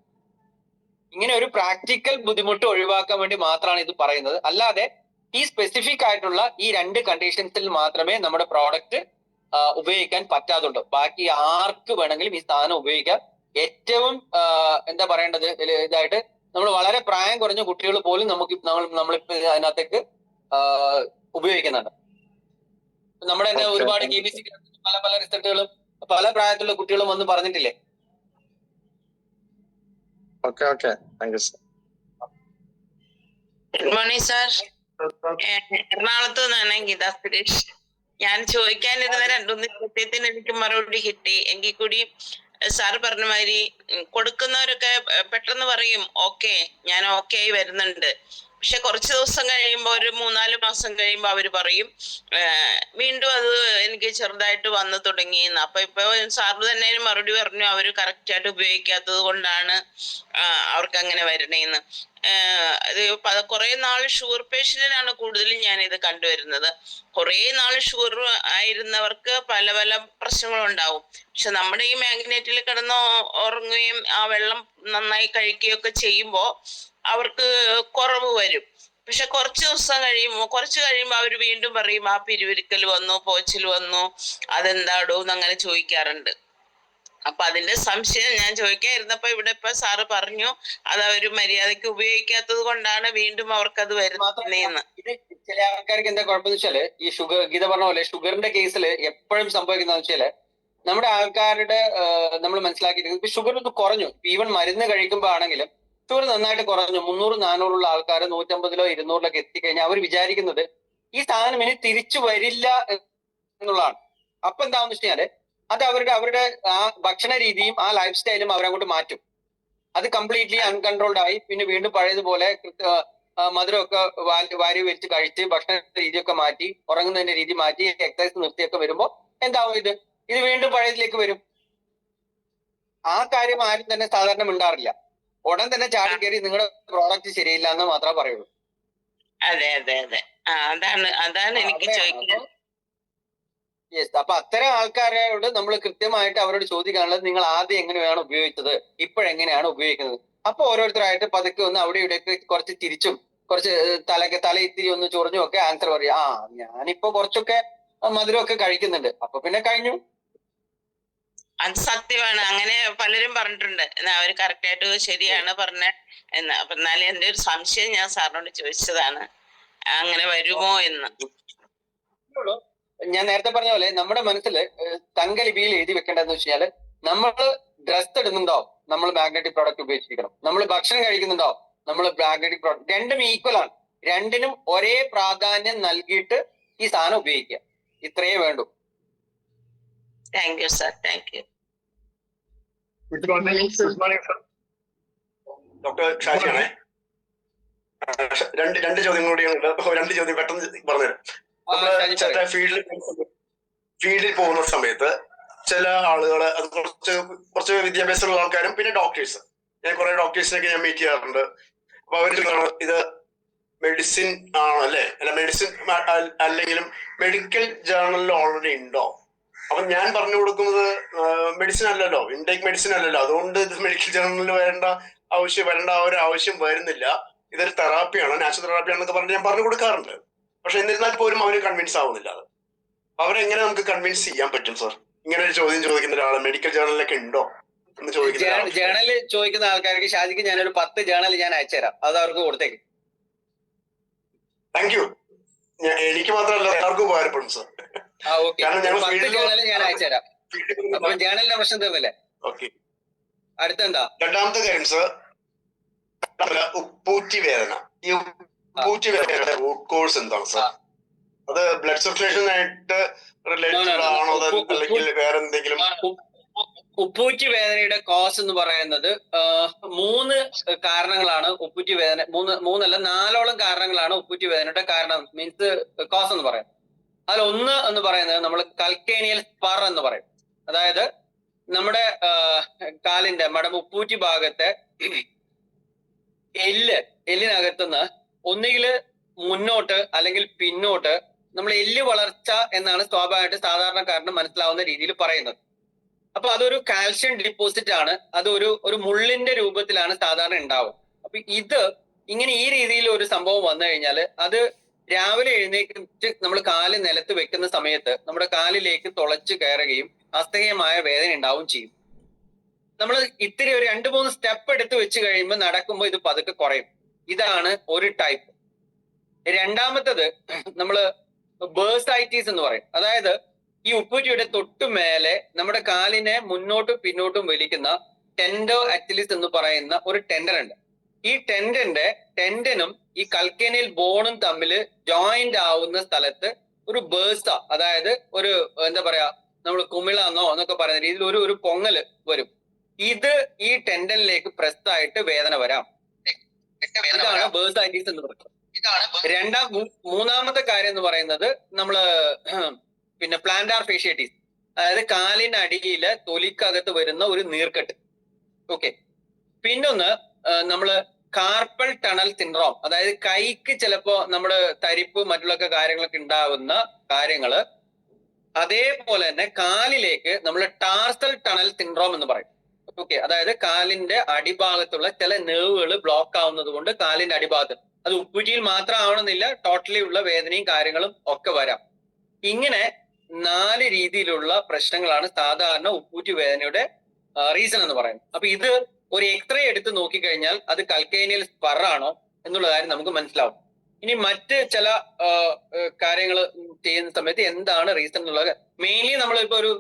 ഇങ്ങനെ ഒരു പ്രാക്ടിക്കൽ ബുദ്ധിമുട്ട് ഒഴിവാക്കാൻ വേണ്ടി മാത്രമാണ് ഇത് പറയുന്നത്. അല്ലാതെ ഈ സ്പെസിഫിക് ആയിട്ടുള്ള ഈ 2 കണ്ടീഷൻസിൽ മാത്രമേ നമ്മുടെ പ്രോഡക്റ്റ് ഉപയോഗിക്കാൻ പറ്റാതുള്ളൂ. ബാക്കി ആർക്ക് വേണമെങ്കിലും ഈ സാധനം ഉപയോഗിക്കാം. ഏറ്റവും എന്താ പറയേണ്ടത് ഇതായിട്ട് നമ്മൾ വളരെ പ്രായം കുറഞ്ഞ കുട്ടികൾ പോലും നമ്മളിപ്പോ അതിനകത്തേക്ക് ഉപയോഗിക്കുന്നുണ്ട്. നമ്മുടെ തന്നെ ഒരുപാട് KBC പല റിസൾട്ടുകളും പല പ്രായത്തിലുള്ള കുട്ടികളും വന്ന് പറഞ്ഞിട്ടില്ലേ? Okay, thank you sir. Good morning sir. എറണാകുളത്ത് നിന്നാണ് ഗീത സുരേഷ്. ഞാൻ ചോദിക്കാനിരുന്ന 2-3 ചോദ്യത്തിന് എനിക്ക് മറുപടി കിട്ടി. എങ്കിൽ കൂടി സാറ് പറഞ്ഞ മാതിരി കൊടുക്കുന്നവരൊക്കെ പെട്ടെന്ന് പറയും ഓക്കെ ഞാൻ ഓക്കെ ആയി വരുന്നുണ്ട്. പക്ഷെ കുറച്ച് ദിവസം കഴിയുമ്പോൾ ഒരു 3-4 മാസം കഴിയുമ്പോൾ അവര് പറയും വീണ്ടും അത് എനിക്ക് ചെറുതായിട്ട് വന്നു തുടങ്ങിയെന്ന്. അപ്പൊ ഇപ്പൊ സാറ് തന്നെ മറുപടി പറഞ്ഞു അവര് കറക്റ്റ് ആയിട്ട് ഉപയോഗിക്കാത്തത് കൊണ്ടാണ് അവർക്ക് അങ്ങനെ വരണേന്ന്. കുറെ നാൾ ഷുഗർ പേഷ്യന്റിനാണ് കൂടുതലും ഞാൻ ഇത് കണ്ടുവരുന്നത്. കുറെ നാൾ ഷുഗർ ആയിരുന്നവർക്ക് പല പ്രശ്നങ്ങളുണ്ടാവും. പക്ഷെ നമ്മുടെ ഈ മാഗ്നറ്റിൽ കിടന്ന് ഉറങ്ങുകയും ആ വെള്ളം നന്നായി കഴിക്കുകയൊക്കെ ചെയ്യുമ്പോൾ അവർക്ക് കുറവ് വരും. പക്ഷെ കുറച്ച് കഴിയുമ്പോൾ അവർ വീണ്ടും പറയും ആ പിരിവിരിക്കൽ വന്നു, പോച്ചിൽ വന്നു, അതെന്താടോ എന്നങ്ങനെ ചോദിക്കാറുണ്ട്. അപ്പൊ അതിന്റെ സംശയം ഞാൻ ചോദിക്കാതിരുന്നപ്പോ ഇവിടെ ഇപ്പൊ സാറ് പറഞ്ഞു അത് അവര് മര്യാദയ്ക്ക് ഉപയോഗിക്കാത്തത് കൊണ്ടാണ് വീണ്ടും അവർക്കത് വരുന്നതെന്ന്. ഇത് ചില ആൾക്കാർക്ക് എന്താ കുഴപ്പമെന്ന് വെച്ചാല് ഈ ഗീത പറഞ്ഞ പോലെ ഷുഗറിന്റെ കേസിൽ എപ്പോഴും സംഭവിക്കുന്നതെന്ന് വെച്ചാല് നമ്മുടെ ആൾക്കാരുടെ നമ്മൾ മനസ്സിലാക്കിയിട്ട് ഇപ്പൊ ഷുഗർ ഒന്ന് കുറഞ്ഞു, ഈവൻ മരുന്ന് കഴിക്കുമ്പോ ആണെങ്കിലും ഷുഗർ നന്നായിട്ട് കുറഞ്ഞു, 300-400 ഉള്ള ആൾക്കാർ 150-200 എത്തിക്കഴിഞ്ഞാൽ അവർ വിചാരിക്കുന്നത് ഈ സാധനം ഇനി തിരിച്ചു വരില്ല എന്നുള്ളതാണ്. അപ്പൊ എന്താണെന്ന് വെച്ച് കഴിഞ്ഞാല് അത് അവരുടെ ആ ഭക്ഷണ രീതിയും ആ ലൈഫ് സ്റ്റൈലും അവരങ്ങോട്ട് മാറ്റും. അത് കംപ്ലീറ്റ്ലി അൺകൺട്രോൾഡ് ആയി പിന്നെ വീണ്ടും പഴയതുപോലെ മധുരമൊക്കെ വാരി വെച്ച് കഴിച്ച് ഭക്ഷണ രീതിയൊക്കെ മാറ്റി, ഉറങ്ങുന്നതിന്റെ രീതി മാറ്റി, എക്സസൈസ് നിർത്തിയൊക്കെ വരുമ്പോൾ എന്താവും? ഇത് വീണ്ടും പഴയതിലേക്ക് വരും. ആ കാര്യം ആരും തന്നെ സാധാരണ മിണ്ടാറില്ല. ഉടൻ തന്നെ ചാടി കയറി നിങ്ങളുടെ പ്രോഡക്റ്റ് ശരിയില്ല എന്ന് മാത്രമേ പറയുള്ളൂ. അതെ അതാണ് എനിക്ക് ചോദിക്കുന്നത്. യെസ്, അപ്പൊ അത്തരം ആൾക്കാരോട് നമ്മൾ കൃത്യമായിട്ട് അവരോട് ചോദിക്കാനുള്ളത് നിങ്ങൾ ആദ്യം എങ്ങനെയാണ് ഉപയോഗിച്ചത്, ഇപ്പോഴെങ്ങനെയാണ് ഉപയോഗിക്കുന്നത്. അപ്പൊ ഓരോരുത്തരായിട്ട് പതുക്കെ ഒന്ന് അവിടെ ഇവിടെയൊക്കെ കുറച്ച് തിരിച്ചും കുറച്ച് തല ഇത്തിരി ഒന്ന് ചൊറിഞ്ഞും ഒക്കെ ആൻസർ പറയാം. ഞാനിപ്പോ കുറച്ചൊക്കെ മധുരമൊക്കെ കഴിക്കുന്നുണ്ട്. അപ്പൊ പിന്നെ കഴിഞ്ഞു. അത് സത്യമാണ്. അങ്ങനെ പലരും പറഞ്ഞിട്ടുണ്ട്. എന്നാ അവര് കറക്റ്റ് ആയിട്ട് ശരിയാണ് പറഞ്ഞ എന്ന്. അപ്പൊ എന്നാലും എന്റെ ഒരു സംശയം ഞാൻ സാറിനോട് ചോദിച്ചതാണ്, അങ്ങനെ വരുമോ എന്ന്. ഞാൻ നേരത്തെ പറഞ്ഞ പോലെ നമ്മുടെ മനസ്സിൽ തങ്കലിപിയിൽ എഴുതി വെക്കേണ്ടതെന്ന് വെച്ചാൽ, നമ്മൾ ഡ്രസ് ഇടുന്നുണ്ടോ, നമ്മൾ മാഗ്നറ്റിക് പ്രോഡക്റ്റ് ഉപയോഗിച്ചിരിക്കണം. നമ്മൾ ഭക്ഷണം കഴിക്കുന്നുണ്ടോ, നമ്മൾ മാഗ്നറ്റിക് പ്രോഡക്റ്റ്. രണ്ടും ഈക്വൽ ആണ്. രണ്ടിനും ഒരേ പ്രാധാന്യം നൽകിയിട്ട് ഈ സാധനം ഉപയോഗിക്കുക. ഇത്രയേ വേണ്ടൂ. Thank you sir, thank you. Good morning sir. Doctor ഷാജിയാണേ. രണ്ട് ചോദ്യം കൂടിയുണ്ട്. 2 ചോദ്യം പെട്ടെന്ന് പറഞ്ഞുതരാം. നമ്മള് ഫീൽഡിൽ പോകുന്ന സമയത്ത് ചില ആളുകൾ, അത് കുറച്ച് വിദ്യാഭ്യാസമുള്ള ആൾക്കാരും പിന്നെ ഡോക്ടേഴ്സ്, ഞാൻ കുറെ ഡോക്ടേഴ്സിനൊക്കെ ഞാൻ മീറ്റ് ചെയ്യാറുണ്ട്. അപ്പൊ അവർ ഇത് മെഡിസിൻ ആണോ അല്ലെ, അല്ല മെഡിസിൻ അല്ലെങ്കിലും മെഡിക്കൽ ജേർണലിൽ ഓൾറെഡി ഉണ്ടോ? അപ്പൊ ഞാൻ പറഞ്ഞു കൊടുക്കുന്നത് മെഡിസിൻ അല്ലല്ലോ, ഇൻടേക്ക് മെഡിസിൻ അല്ലല്ലോ, അതുകൊണ്ട് ഇത് മെഡിക്കൽ ജേർണലിൽ വരേണ്ട ഒരു ആവശ്യം വരുന്നില്ല, ഇതൊരു തെറാപ്പിയാണ്, നാച്ചുറൽ തെറാപ്പിയാണെന്നൊക്കെ പറഞ്ഞ് ഞാൻ പറഞ്ഞു കൊടുക്കാറുണ്ട്. പക്ഷെ എന്നിരുന്നാൽ പോലും അവര് കൺവിൻസ് ആവുന്നില്ല. അത് അവരെങ്ങനെ നമുക്ക് കൺവിൻസ് ചെയ്യാൻ പറ്റും സർ? ഇങ്ങനെ ഒരു ചോദ്യം ചോദിക്കുന്ന ഒരാള് മെഡിക്കൽ ജേർണലിലൊക്കെ ഉണ്ടോ എന്ന് ചോദിക്കുന്ന ജേർണൽ ചോദിക്കുന്ന ആൾക്കാർക്ക് ഷാജിക്ക് ഞാനൊരു 10 ജേർണൽ ഞാൻ അയച്ചുതരാം, അത് അവർക്ക് കൊടുത്തേക്ക്. Thank you. എനിക്ക് മാത്രമല്ല എല്ലാവർക്കും ഉപകാരപ്പെടും സർ. കാരണം ഞങ്ങൾ 10 ജേർണൽ ഞാൻ അയച്ചുതരാം. അപ്പൊ ജേർണലിന്റെ പ്രശ്നം തീർന്നില്ലേ? ഓക്കെ. അടുത്തെന്താ? രണ്ടാമത്തെ കാര്യം സർ, ഉപ്പൂറ്റി വേദന. ഈ ഉപ്പൂറ്റി വേദനയുടെ റൂട്ട് കോഴ്സ് എന്താണ് സർ? അത് ബ്ലഡ് സർക്കുലേഷൻ ആയിട്ട് റിലേറ്റഡ് ആണോ, അല്ലെങ്കിൽ വേറെ എന്തെങ്കിലും? ഉപ്പൂറ്റി വേദനയുടെ കോസ് എന്ന് പറയുന്നത് 3 കാരണങ്ങളാണ്. ഉപ്പൂറ്റി വേദന 3 4ഓളം കാരണങ്ങളാണ് ഉപ്പൂറ്റി വേദനയുടെ കാരണം, മീൻസ് കോസ് എന്ന് പറയുന്നത്. അതിൽ ഒന്ന് എന്ന് പറയുന്നത് നമ്മൾ കൽക്കേനിയൽ സ്പർ എന്ന് പറയും. അതായത് നമ്മുടെ കാലിന്റെ ഉപ്പൂറ്റി ഭാഗത്തെ എല്ലിനകത്തുനിന്ന് ഒന്നുകിൽ മുന്നോട്ട് അല്ലെങ്കിൽ പിന്നോട്ട് നമ്മൾ എല്ല് വളർച്ച എന്നാണ് സ്വാഭാവികമായിട്ട് സാധാരണക്കാരന് മനസ്സിലാവുന്ന രീതിയിൽ പറയുന്നത്. അപ്പൊ അതൊരു കാൽഷ്യം ഡിപ്പോസിറ്റ് ആണ്. അത് ഒരു മുള്ളിന്റെ രൂപത്തിലാണ് സാധാരണ ഉണ്ടാവുക. അപ്പൊ ഇത് ഇങ്ങനെ ഈ രീതിയിൽ ഒരു സംഭവം വന്നു കഴിഞ്ഞാൽ അത് രാവിലെ എഴുന്നേറ്റ് നമ്മൾ കാല് നിലത്ത് വെക്കുന്ന സമയത്ത് നമ്മുടെ കാലിലേക്ക് തുളച്ചു കയറുകയും അസഹ്യമായ വേദന ഉണ്ടാവുകയും ചെയ്യും. നമ്മൾ ഇത്തിരി ഒരു 2-3 സ്റ്റെപ്പ് എടുത്ത് വെച്ച് കഴിയുമ്പോൾ നടക്കുമ്പോൾ ഇത് പതുക്കെ കുറയും. ഇതാണ് ഒരു ടൈപ്പ്. രണ്ടാമത്തത് നമ്മള് ബേഴ്സൈറ്റീസ് എന്ന് പറയും. അതായത് ഈ ഉപ്പൂറ്റിയുടെ തൊട്ടുമേലെ നമ്മുടെ കാലിനെ മുന്നോട്ടും പിന്നോട്ടും വലിക്കുന്ന ടെൻഡോ അക്റ്റിലിസ് എന്ന് പറയുന്ന ഒരു ടെൻഡൻ ഉണ്ട്. ഈ ടെൻഡനും ഈ കൽക്കേനിയൽ ബോണും തമ്മിൽ ജോയിന്റ് ആവുന്ന സ്ഥലത്ത് ഒരു ബേഴ്സ, അതായത് ഒരു എന്താ പറയാ, നമ്മൾ കുമിളന്നോ എന്നൊക്കെ പറയുന്ന രീതിയിൽ ഒരു പൊങ്ങല് വരും. ഇത് ഈ ടെൻഡനിലേക്ക് പ്രസ് ആയിട്ട് വേദന വരാം. ഇതാണ് ബേഴ്സൈറ്റീസ് എന്ന് പറയുന്നത്. മൂന്നാമത്തെ കാര്യം എന്ന് പറയുന്നത് നമ്മള് പിന്നെ പ്ലാന്റാർ ഫേഷ്യേറ്റീസ്, അതായത് കാലിന് അടിയില് തൊലിക്കകത്ത് വരുന്ന ഒരു നീർക്കെട്ട്. ഓക്കെ. പിന്നൊന്ന് നമ്മള് കാർപ്പൽ ടണൽ സിൻഡ്രോം, അതായത് കൈക്ക് ചിലപ്പോ നമ്മുടെ തരിപ്പ് മറ്റുള്ള കാര്യങ്ങളൊക്കെ ഉണ്ടാവുന്ന കാര്യങ്ങള്. അതേപോലെ തന്നെ കാലിലേക്ക് നമ്മൾ ടാർസൽ ടണൽ സിൻഡ്രോം എന്ന് പറയും. ഓക്കെ. അതായത് കാലിന്റെ അടിഭാഗത്തുള്ള ചില നെർവുകൾ ബ്ലോക്ക് ആവുന്നത് കൊണ്ട് കാലിന്റെ അടിഭാഗത്ത്, അത് ഉപ്പൂറ്റിയിൽ മാത്രം ആവണമെന്നില്ല, ടോട്ടലി ഉള്ള വേദനയും കാര്യങ്ങളും ഒക്കെ വരാം. ഇങ്ങനെ 4 രീതിയിലുള്ള പ്രശ്നങ്ങളാണ് സാധാരണ ഉപ്പൂറ്റി വേദനയുടെ റീസൺ എന്ന് പറയുന്നത്. അപ്പൊ ഇത് ഒരു എക്സ്റേ എടുത്ത് നോക്കിക്കഴിഞ്ഞാൽ അത് കൽക്കേനിയൽ സ്പർ ആണോ എന്നുള്ള കാര്യം നമുക്ക് മനസ്സിലാവും. ഇനി മറ്റ് ചില കാര്യങ്ങൾ ചെയ്യുന്ന സമയത്ത് എന്താണ് റീസൺ എന്നുള്ളത്, മെയിൻലി നമ്മളിപ്പോ ഒരു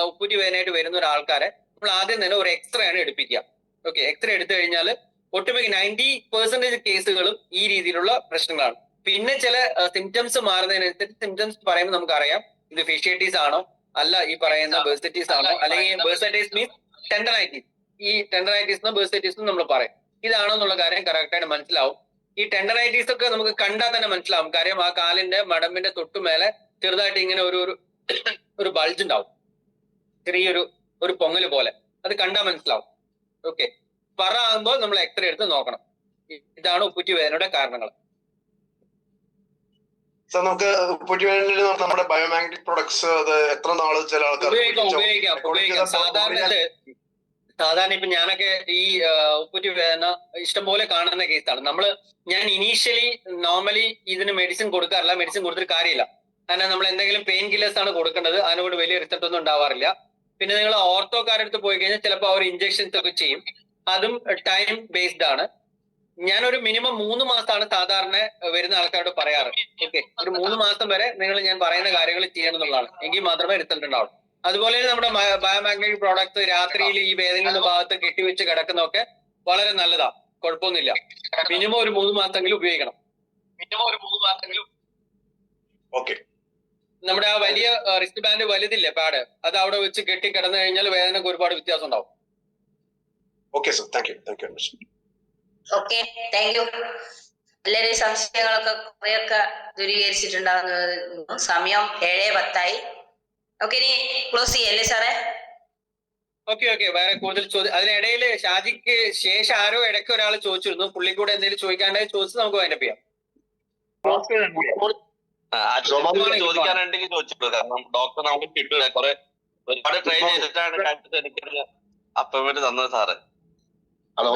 ഉപ്പൂറ്റി വേദനയായിട്ട് വരുന്ന ഒരാൾക്കാരെ നമ്മൾ ആദ്യം തന്നെ ഒരു എക്സ്റേ ആണ് എടുപ്പിക്കുക. ഓക്കെ. എക്സ്റേ എടുത്തു കഴിഞ്ഞാൽ ഒട്ടുമിക്ക 90% കേസുകളും ഈ രീതിയിലുള്ള പ്രശ്നങ്ങളാണ്. പിന്നെ ചില സിംറ്റംസ് മാറുന്നതിനനുസരിച്ച് സിംറ്റംസ് പറയുമ്പോൾ നമുക്കറിയാം ഇത് ഫേഷ്യേറ്റീസ് ആണോ, അല്ല ഈ പറയുന്ന ബേഴ്സൈറ്റീസ് ആണോ, അല്ലെങ്കിൽ ബേഴ്സൈറ്റീസ് മീൻസ് ടെൻഡനൈറ്റീസ്. ഈ ടെൻഡനൈറ്റീസ് ബേഴ്സൈറ്റീസ് നമ്മൾ പറയും. ഇതാണോ എന്നുള്ള കാര്യം കറക്റ്റ് ആയിട്ട് മനസ്സിലാവും. ഈ ടെൻഡനൈറ്റീസ് ഒക്കെ നമുക്ക് കണ്ടാൽ തന്നെ മനസ്സിലാവും. കാര്യം ആ കാലിന്റെ മടമ്പിന്റെ തൊട്ടുമേലെ ചെറുതായിട്ട് ഇങ്ങനെ ഒരു ബൾജ് ഉണ്ടാവും, ചെറിയൊരു പൊങ്ങല് പോലെ. അത് കണ്ടാൽ മനസ്സിലാവും. ഓക്കെ. സ്പർ ആകുമ്പോൾ നമ്മൾ എക്സ്റേ എടുത്ത് നോക്കണം. ഇതാണ് ഉപ്പൂറ്റി വേദനയുടെ കാരണങ്ങൾ. സർ, നമുക്ക് ഉപ്പൂറ്റി വേദനയിൽ നമ്മുടെ ബയോമാഗ്നറ്റിക് പ്രൊഡക്ട്സ് അത് എത്ര നാള് ചില ആൾക്കാർ ഉപയോഗിക്കാം. സാധാരണ ഇപ്പൊ ഞാനൊക്കെ ഈ ഉപ്പൂറ്റി വേദന ഇഷ്ടംപോലെ കാണുന്ന കേസാണ്. ഞാൻ ഇനീഷ്യലി നോർമലി ഇതിന് മെഡിസിൻ കൊടുക്കാറില്ല. മെഡിസിൻ കൊടുത്തിട്ട് കാര്യമില്ല. കാരണം നമ്മൾ എന്തെങ്കിലും പെയിൻ കില്ലേഴ്സ് ആണ് കൊടുക്കേണ്ടത്. അതിനോട് വലിയ റിസൾട്ട് ഒന്നും ഉണ്ടാവാറില്ല. പിന്നെ നിങ്ങൾ ഓർത്തോക്കാരുടെ അടുത്ത് പോയി കഴിഞ്ഞാൽ ചിലപ്പോൾ അവർ ഇഞ്ചക്ഷൻസ് ഒക്കെ ചെയ്യും. അതും ടൈം ബേസ്ഡ് ആണ്. ഞാനൊരു മിനിമം 3 മാസമാണ് സാധാരണ വരുന്ന ആൾക്കാരോട് പറയാറ്. ഓക്കെ, ഒരു 3 മാസം വരെ നിങ്ങൾ ഞാൻ പറയുന്ന കാര്യങ്ങൾ ചെയ്യണം എന്നുള്ളതാണ്. എങ്കിൽ മാത്രമേ റിസൾട്ട് ഉണ്ടാവും. അതുപോലെ നമ്മുടെ ബയോമാഗ്നറ്റിക് പ്രോഡക്ട്സ് രാത്രിയിൽ ഈ വേദനയുടെ ഭാഗത്ത് കെട്ടിവെച്ച് കിടക്കുന്നതൊക്കെ വളരെ നല്ലതാ, കുഴപ്പമൊന്നുമില്ല. മിനിമം ഒരു 3 മാസമെങ്കിലും ഉപയോഗിക്കണം. ഓക്കെ. നമ്മുടെ ആ വലിയ റിസ്റ്റ് ബാൻഡ് വലുതില്ലേ പാഡ്, അത് അവിടെ വെച്ച് കെട്ടി കിടന്നു കഴിഞ്ഞാൽ വേദനക്ക് ഒരുപാട് വ്യത്യാസം ഉണ്ടാവും. Okay sir, thank you very much. Okay, thank U. എല്ലാവരും സംശയങ്ങളൊക്കെ കുറെയൊക്കെ ദൂരീകരിച്ചിട്ടുണ്ടാകുന്ന സമയം 7:10. ഓക്കെ, ഇനി ക്ലോസ് ചെയ്യല്ലേ സാറേ? ഓക്കെ, വേറെ കൂടുതൽ ചോദ്യം അതിനിടയിൽ ഷാജിക്ക് ശേഷം ആരോ ഇടയ്ക്ക് ഒരാൾ ചോദിച്ചിരുന്നു, പുള്ളി കൂടെ എന്തെങ്കിലും ചോദിക്കാണ്ടെങ്കിൽ ചോദിച്ച് നമുക്ക് വൈൻഡപ്പ് ചെയ്യാം. ചോദിക്കാനുണ്ടെങ്കിൽ ചോദിച്ചിട്ടുള്ളൂ. കാരണം ഡോക്ടർ നമുക്ക് കിട്ടില്ല, കുറെ ഒരുപാട് ട്രൈ ചെയ്തിട്ടാണ് എനിക്ക് അപ്പോയിന്റ്മെന്റ് തന്നത് സാറ്. ഹലോ,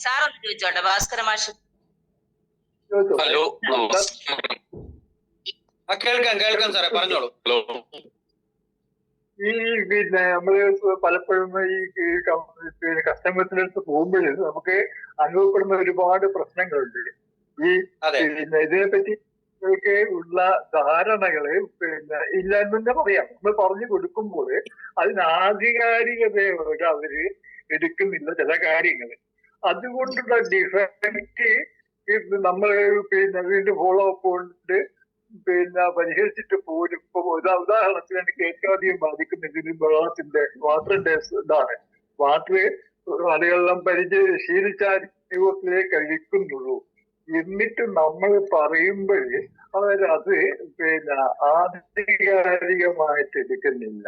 സാർ ഒന്ന് ചോദിച്ചോട്ടെ, ഭാസ്കര മാഷ്. ഹലോ, കേൾക്കാം സാറേ, പറഞ്ഞോളൂ. ഹലോ. ഈ പിന്നെ നമ്മള് പലപ്പോഴും ഈ കസ്റ്റമേഴ്സിന്റെ അടുത്ത് പോകുമ്പോൾ നമുക്ക് അനുഭവപ്പെടുന്ന ഒരുപാട് പ്രശ്നങ്ങളുണ്ട്. ഈ പിന്നെ ഇതിനെപ്പറ്റി ഉള്ള ധാരണകള് പിന്നെ ഇല്ലെന്ന് തന്നെ പറയാം. നമ്മൾ പറഞ്ഞു കൊടുക്കുമ്പോൾ അതിന് ആധികാരികതയോടെ അവര് എടുക്കുന്നില്ല ചില കാര്യങ്ങൾ. അതുകൊണ്ടുള്ള ഡിഫക്റ്റ് നമ്മൾ പിന്നെ വീണ്ടും ഫോളോ അപ്പ് കൊണ്ട് പിന്നെ പരിഹരിച്ചിട്ട് പോലും ഇപ്പൊ ഉദാഹരണത്തിന് എനിക്ക് ഏറ്റവും അധികം ബാധിക്കുന്നത് വെള്ളത്തിന്റെ വാട്ടറിന്റെ ഇതാണ്. വാട്ടർ ആളുകളെല്ലാം ശീലിച്ച രൂപത്തിലേ കഴിക്കുന്നുള്ളൂ. എന്നിട്ട് നമ്മൾ പറയുമ്പോൾ അവരത് പിന്നെ ആധികാരികമായിട്ട് എടുക്കുന്നില്ല.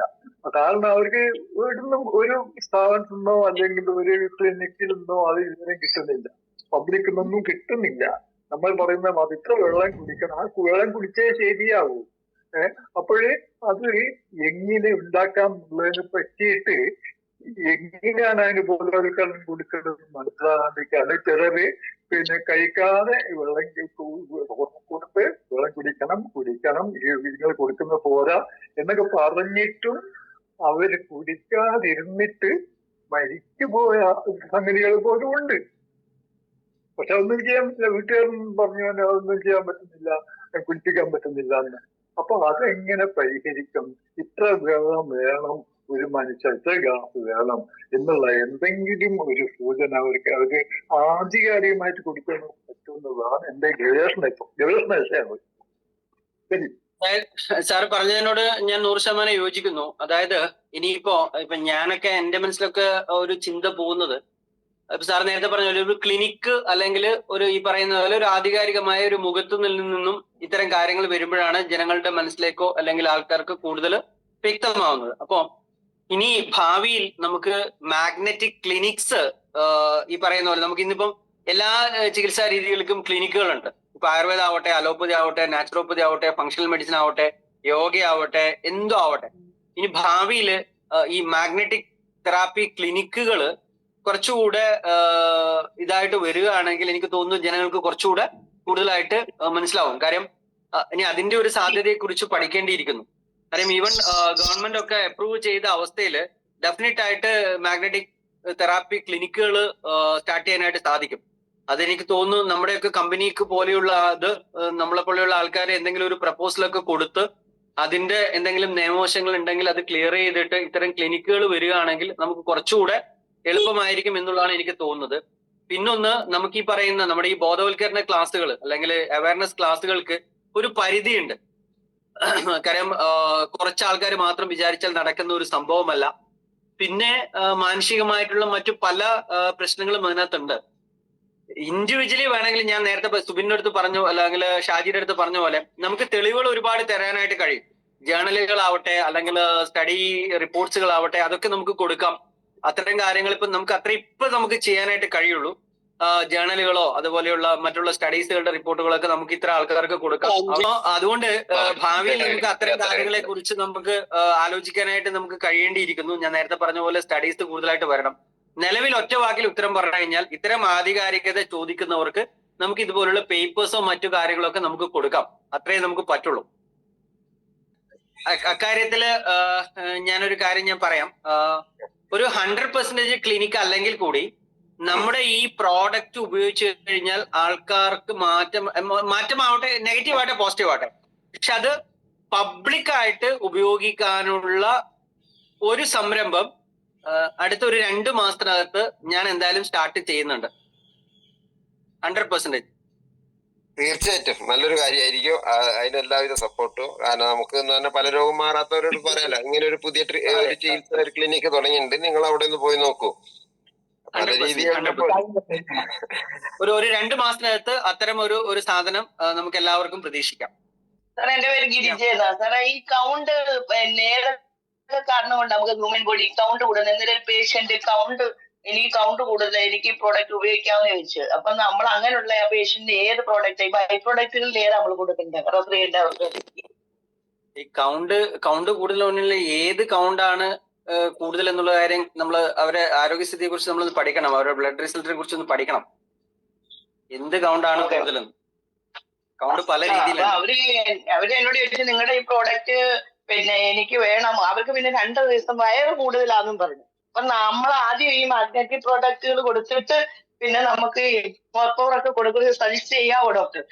കാരണം അവർക്ക് ഇവിടുന്ന് ഒരു സ്ഥാപനത്തിൽ നിന്നോ അല്ലെങ്കിൽ ഒരു ക്ലിനിക്കിൽ നിന്നോ അത് ഇതുവരെ കിട്ടുന്നില്ല, പബ്ലിക്കിൽ നിന്നൊന്നും കിട്ടുന്നില്ല. നമ്മൾ പറയുന്ന ഇത്ര വെള്ളം കുടിക്കണം, ആ വെള്ളം കുടിച്ചേ ശരിയാവൂ. അപ്പോഴ് അത് എങ്ങനെ ഉണ്ടാക്കാം എന്നുള്ളതിനെ പറ്റിയിട്ട് എങ്ങനെയാണ് അതിന് ബോധവൽക്കരണം കൊടുക്കേണ്ടത് മനസ്സിലാകാണ്ടിരിക്കാണ്. ചിലര് പിന്നെ കഴിക്കാതെ വെള്ളം കൊടുത്ത് വെള്ളം കുടിക്കണം നിങ്ങൾ കൊടുക്കുന്ന പോരാ എന്നൊക്കെ പറഞ്ഞിട്ടും അവര് കുടിക്കാതിരുന്നിട്ട് മരിച്ചുപോയ സംഗതികൾ പോലും ഉണ്ട്. പക്ഷെ ഒന്നും ചെയ്യാൻ പറ്റില്ല, വീട്ടുകാരൻ പറഞ്ഞു ഒന്നും ചെയ്യാൻ പറ്റുന്നില്ല, കുടിപ്പിക്കാൻ പറ്റുന്നില്ല എന്ന്. അപ്പൊ അതെങ്ങനെ പരിഹരിക്കും? ഇത്ര വെള്ളം വേണം ഒരു മനുഷ്യ, ഇത്ര ഗ്ലാസ് വേണം എന്നുള്ള എന്തെങ്കിലും ഒരു സൂചന അവർക്ക് ആധികാരികമായിട്ട് കൊടുക്കാൻ പറ്റുന്നതാണ് എന്റെ ഗവേഷണ വിഷയമാണ്. ശരി, സാർ പറഞ്ഞതിനോട് ഞാൻ 100% യോജിക്കുന്നു. അതായത് ഇനിയിപ്പോ ഞാനൊക്കെ എന്റെ മനസ്സിലൊക്കെ ഒരു ചിന്ത പോകുന്നത്, ഇപ്പൊ സാർ നേരത്തെ പറഞ്ഞ പോലെ ഒരു ക്ലിനിക്ക് അല്ലെങ്കിൽ ഒരു ഈ പറയുന്ന പോലെ ഒരു ആധികാരികമായ ഒരു മുഖത്തു നിന്നും ഇത്തരം കാര്യങ്ങൾ വരുമ്പോഴാണ് ജനങ്ങളുടെ മനസ്സിലേക്കോ അല്ലെങ്കിൽ ആൾക്കാർക്ക് കൂടുതൽ വ്യക്തമാവുന്നത്. അപ്പോ ഇനി ഭാവിയിൽ നമുക്ക് മാഗ്നറ്റിക് ക്ലിനിക്സ് ഈ പറയുന്ന പോലെ നമുക്ക് ഇന്നിപ്പം എല്ലാ ചികിത്സാ രീതികൾക്കും ക്ലിനിക്കുകളുണ്ട്. ഇപ്പൊ ആയുർവേദ ആവട്ടെ, അലോപ്പതി ആവട്ടെ, നാച്ചുറോപ്പതി ആവട്ടെ, ഫങ്ഷണൽ മെഡിസിൻ ആവട്ടെ, യോഗ ആവട്ടെ, എന്തോ ആവട്ടെ. ഇനി ഭാവിയിൽ ഈ മാഗ്നറ്റിക് തെറാപ്പി ക്ലിനിക്കുകള് കുറച്ചുകൂടെ ഇതായിട്ട് വരികയാണെങ്കിൽ എനിക്ക് തോന്നുന്നു ജനങ്ങൾക്ക് കുറച്ചുകൂടെ കൂടുതലായിട്ട് മനസ്സിലാവും. കാര്യം ഇനി അതിന്റെ ഒരു സാധ്യതയെ കുറിച്ച് പഠിക്കേണ്ടിയിരിക്കുന്നു. കാര്യം ഈവൻ ഗവൺമെന്റ് ഒക്കെ അപ്രൂവ് ചെയ്ത അവസ്ഥയിൽ ഡെഫിനറ്റ് ആയിട്ട് മാഗ്നറ്റിക് തെറാപ്പി ക്ലിനിക്കുകൾ സ്റ്റാർട്ട് ചെയ്യാനായിട്ട് സാധിക്കും. അതെനിക്ക് തോന്നുന്നു നമ്മുടെയൊക്കെ കമ്പനിക്ക് പോലെയുള്ള അത് നമ്മളെ പോലെയുള്ള ആൾക്കാരെ എന്തെങ്കിലും ഒരു പ്രപ്പോസലൊക്കെ കൊടുത്ത് അതിന്റെ എന്തെങ്കിലും നിയമവശങ്ങൾ ഉണ്ടെങ്കിൽ അത് ക്ലിയർ ചെയ്തിട്ട് ഇത്തരം ക്ലിനിക്കുകൾ വരികയാണെങ്കിൽ നമുക്ക് കുറച്ചുകൂടെ എളുപ്പമായിരിക്കും എന്നുള്ളതാണ് എനിക്ക് തോന്നുന്നത്. പിന്നൊന്ന്, നമുക്ക് ഈ പറയുന്ന നമ്മുടെ ഈ ബോധവൽക്കരണ ക്ലാസ്സുകൾ അല്ലെങ്കിൽ അവയർനെസ് ക്ലാസ്സുകൾക്ക് ഒരു പരിധിയുണ്ട്. കാര്യം കുറച്ച് ആൾക്കാർ മാത്രം വിചാരിച്ചാൽ നടക്കുന്ന ഒരു സംഭവമല്ല. പിന്നെ മാനസികമായിട്ടുള്ള മറ്റു പല പ്രശ്നങ്ങളും അതിനകത്തുണ്ട്. ഇൻഡിവിജ്വലി വേണമെങ്കിൽ ഞാൻ നേരത്തെ സുബിന്റെ അടുത്ത് പറഞ്ഞു അല്ലെങ്കിൽ ഷാജിയുടെ അടുത്ത് പറഞ്ഞ പോലെ നമുക്ക് തെളിവുകൾ ഒരുപാട് തരാനായിട്ട് കഴിയും. ജേണലുകളാവട്ടെ അല്ലെങ്കിൽ സ്റ്റഡി റിപ്പോർട്ട്സുകളാവട്ടെ, അതൊക്കെ നമുക്ക് കൊടുക്കാം. അത്തരം കാര്യങ്ങൾ ഇപ്പൊ നമുക്ക് ചെയ്യാനായിട്ട് കഴിയുള്ളൂ. ജേണലുകളോ അതുപോലെയുള്ള മറ്റുള്ള സ്റ്റഡീസുകളുടെ റിപ്പോർട്ടുകളൊക്കെ നമുക്ക് ഇത്ര ആൾക്കാർക്ക് കൊടുക്കാം. അതുകൊണ്ട് ഭാവിയിൽ നമുക്ക് അത്തരം കാര്യങ്ങളെ കുറിച്ച് നമുക്ക് ആലോചിക്കാനായിട്ട് നമുക്ക് കഴിയേണ്ടിയിരിക്കുന്നു. ഞാൻ നേരത്തെ പറഞ്ഞ പോലെ സ്റ്റഡീസ് കൂടുതലായിട്ട് വരണം. നിലവിൽ ഒറ്റ വാക്കിൽ ഉത്തരം പറഞ്ഞു കഴിഞ്ഞാൽ ഇത്തരം ആധികാരികത ചോദിക്കുന്നവർക്ക് നമുക്ക് ഇതുപോലുള്ള പേപ്പേഴ്സോ മറ്റു കാര്യങ്ങളൊക്കെ നമുക്ക് കൊടുക്കാം. അത്രേ നമുക്ക് പറ്റുള്ളൂ. അക്കാര്യത്തില് ഞാനൊരു കാര്യം ഞാൻ പറയാം. ഒരു 100% ക്ലിനിക്ക് അല്ലെങ്കിൽ കൂടി നമ്മുടെ ഈ പ്രോഡക്റ്റ് ഉപയോഗിച്ച് കഴിഞ്ഞാൽ ആൾക്കാർക്ക് മാറ്റമാവട്ടെ, നെഗറ്റീവ് ആവട്ടെ പോസിറ്റീവ് ആവട്ടെ, പക്ഷെ അത് പബ്ലിക്കായിട്ട് ഉപയോഗിക്കാനുള്ള ഒരു സംരംഭം അടുത്ത ഒരു 2 മാസത്തിനകത്ത് ഞാൻ എന്തായാലും സ്റ്റാർട്ട് ചെയ്യുന്നുണ്ട്. 100%. തീർച്ചയായിട്ടും നല്ലൊരു കാര്യമായിരിക്കും. അതിന് എല്ലാവിധ സപ്പോർട്ടും. കാരണം നമുക്ക് തന്നെ പല രോഗം മാറാത്തവരോട് പറയാലോ, ഇങ്ങനെ ഒരു പുതിയ ഒരു ചികിത്സ ഒരു ക്ലിനിക്ക് തുടങ്ങിയിട്ടുണ്ട്, നിങ്ങൾ അവിടെ ഒന്ന് പോയി നോക്കൂ. പല രീതിയിലുള്ള ഒരു 2 മാസത്തിനകത്ത് അത്തരം ഒരു സാധനം നമുക്ക് എല്ലാവർക്കും പ്രതീക്ഷിക്കാം. സാറേ, എന്റെ പേര് ഗിരിജ എന്നാണ്. സാറേ, ഈ കൗണ്ട് കാരണം കൊണ്ട് നമുക്ക് ഹ്യൂമൻ ബോഡി കൗണ്ട് കൂടുന്നത്, എന്തെങ്കിലും പേഷ്യന്റ് കൗണ്ട് എനിക്ക് കൗണ്ട് കൂടുതൽ, എനിക്ക് ഈ പ്രോഡക്റ്റ് ഉപയോഗിക്കാമെന്ന് ചോദിച്ചു. അപ്പൊ നമ്മൾ അങ്ങനെയുള്ള ആ പേഷ്യന്റിന് ഏത് പ്രോഡക്റ്റ്, ബൈ പ്രോഡക്റ്റുകളിൽ ഏതാ നമ്മൾ കൊടുക്കേണ്ടത്, റെഫർ ചെയ്യേണ്ടവർക്ക്? ഈ കൗണ്ട് കൂടുതൽ ഏത് കൗണ്ടാണ് കൂടുതൽ എന്നുള്ള കാര്യം നമ്മൾ അവരെ ആരോഗ്യസ്ഥിതിയെ കുറിച്ച് നമ്മൾ പഠിക്കണം. അവരുടെ ബ്ലഡ് റിസൾട്ടിനെ കുറിച്ച് ഒന്ന് പഠിക്കണം. എന്ത് കൗണ്ടാണ് കൂടുതലെന്ന്. കൗണ്ട് പല രീതിയിലാണ്. അവര് എന്നോട് ചോദിച്ചു, നിങ്ങളുടെ ഈ പ്രോഡക്റ്റ് പിന്നെ എനിക്ക് വേണം. അവർക്ക് പിന്നെ 2 ദിവസം വയറ് കൂടുതലാണെന്നും പറഞ്ഞു. അപ്പൊ നമ്മൾ ആദ്യം ഈ മാഗ്നറ്റിക് പ്രോഡക്റ്റുകൾ കൊടുത്തിട്ട് പിന്നെ നമുക്ക് ഒക്കെ കൊടുക്കുന്നത് സജസ്റ്റ് ചെയ്യാവോ ഡോക്ടർ?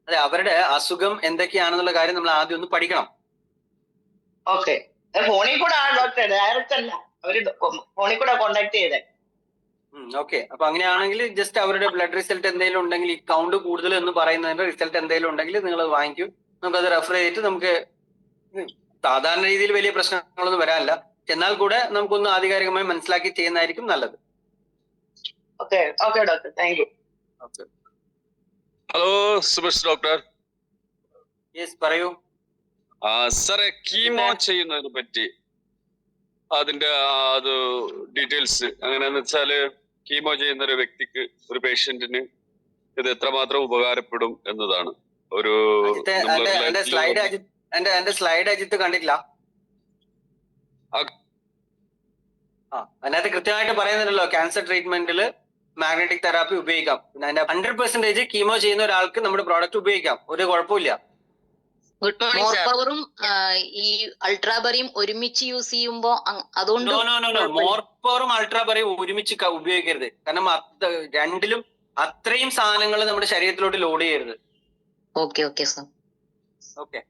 അതെ, അവരുടെ അസുഖം എന്തൊക്കെയാണെന്നുള്ള കാര്യം നമ്മൾ ആദ്യം ഒന്ന് പഠിക്കണം. ഓക്കെ, ഫോണിൽ കൂടെ ആണ് ഡോക്ടർ, ഡയറക്റ്റ് അല്ല. അവര് ഫോണിൽ കൂടെ കോണ്ടാക്ട് ചെയ്തേ. ഓക്കെ, അപ്പൊ അങ്ങനെയാണെങ്കിൽ ജസ്റ്റ് അവരുടെ ബ്ലഡ് റിസൾട്ട് എന്തെങ്കിലും ഉണ്ടെങ്കിൽ, ഈ കൗണ്ട് കൂടുതൽ എന്ന് പറയുന്നതിന്റെ റിസൾട്ട് എന്തെങ്കിലും ഉണ്ടെങ്കിൽ നിങ്ങൾ അത് വാങ്ങിക്കും. നമുക്കത് റെഫർ ചെയ്തിട്ട് നമുക്ക് സാധാരണ രീതിയിൽ വലിയ പ്രശ്നങ്ങളൊന്നും വരാനില്ല. എന്നാൽ കൂടെ നമുക്കൊന്ന് ആധികാരികമായി മനസ്സിലാക്കി ചെയ്യുന്നതായിരിക്കും നല്ലത്. Okay doctor, thank you. Hello Subesh doctor. Yes, പറയൂ. സാറേ, കീമോ ചെയ്യുന്നതിനെ പറ്റി അതിന്റെ അത് ഡീറ്റെയിൽസ് എങ്ങനെയാന്ന് വെച്ചാല്, കീമോ ചെയ്യുന്ന ഒരു വ്യക്തിക്ക്, ഒരു പേഷ്യന്റിന് ഇത് എത്രമാത്രം ഉപകാരപ്പെടും എന്നതാണ്. ഒരു എന്റെ സ്ലൈഡ് അജിത്ത് കണ്ടിട്ടില്ല. അതിനകത്ത് കൃത്യമായിട്ട് പറയുന്നുണ്ടല്ലോ, ക്യാൻസർ ട്രീറ്റ്മെന്റിൽ മാഗ്നറ്റിക് തെറാപ്പി ഉപയോഗിക്കാം. പിന്നെ അതിന്റെ 100% കീമോ ചെയ്യുന്ന ഒരാൾക്ക് നമ്മുടെ പ്രോഡക്റ്റ് ഉപയോഗിക്കാം, ഒരു കുഴപ്പമില്ല. Good morning sir. മോർപ്പവറും ഈ അൾട്രാബറിയും ഒരുമിച്ച് യൂസ് ചെയ്യുമ്പോ അതുകൊണ്ട് മോർപ്പവറും അൾട്രാബറിയും ഒരുമിച്ച് ഉപയോഗിക്കരുത്. കാരണം രണ്ടിലും അത്രയും സാധനങ്ങൾ നമ്മുടെ ശരീരത്തിലോട്ട് ലോഡ് ചെയ്യരുത്. Okay sir. ഓക്കെ.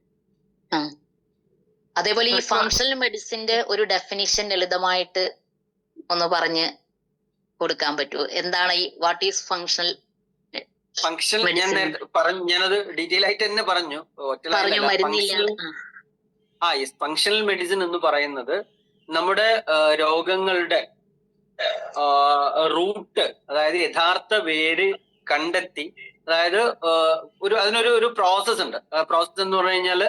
അതേപോലെ ഈ ഫങ്ഷണൽ മെഡിസിന്റെ ഒരു ഡെഫിനിഷൻ ലളിതമായിട്ട് ഒന്ന് പറഞ്ഞ് കൊടുക്കാൻ പറ്റുമോ? എന്താണ് ഈ വാട്ട് ഈസ് ഫങ്ഷണൽ? ഞാനത് ഡീറ്റെയിൽ ആയിട്ട് തന്നെ പറഞ്ഞു. ഫങ്ഷണൽ മെഡിസിൻ എന്ന് പറയുന്നത് നമ്മുടെ രോഗങ്ങളുടെ റൂട്ട്, അതായത് യഥാർത്ഥ വേര് കണ്ടെത്തി, അതായത് അതിനൊരു പ്രോസസ് ഉണ്ട്. പ്രോസസ് എന്ന് പറഞ്ഞു കഴിഞ്ഞാൽ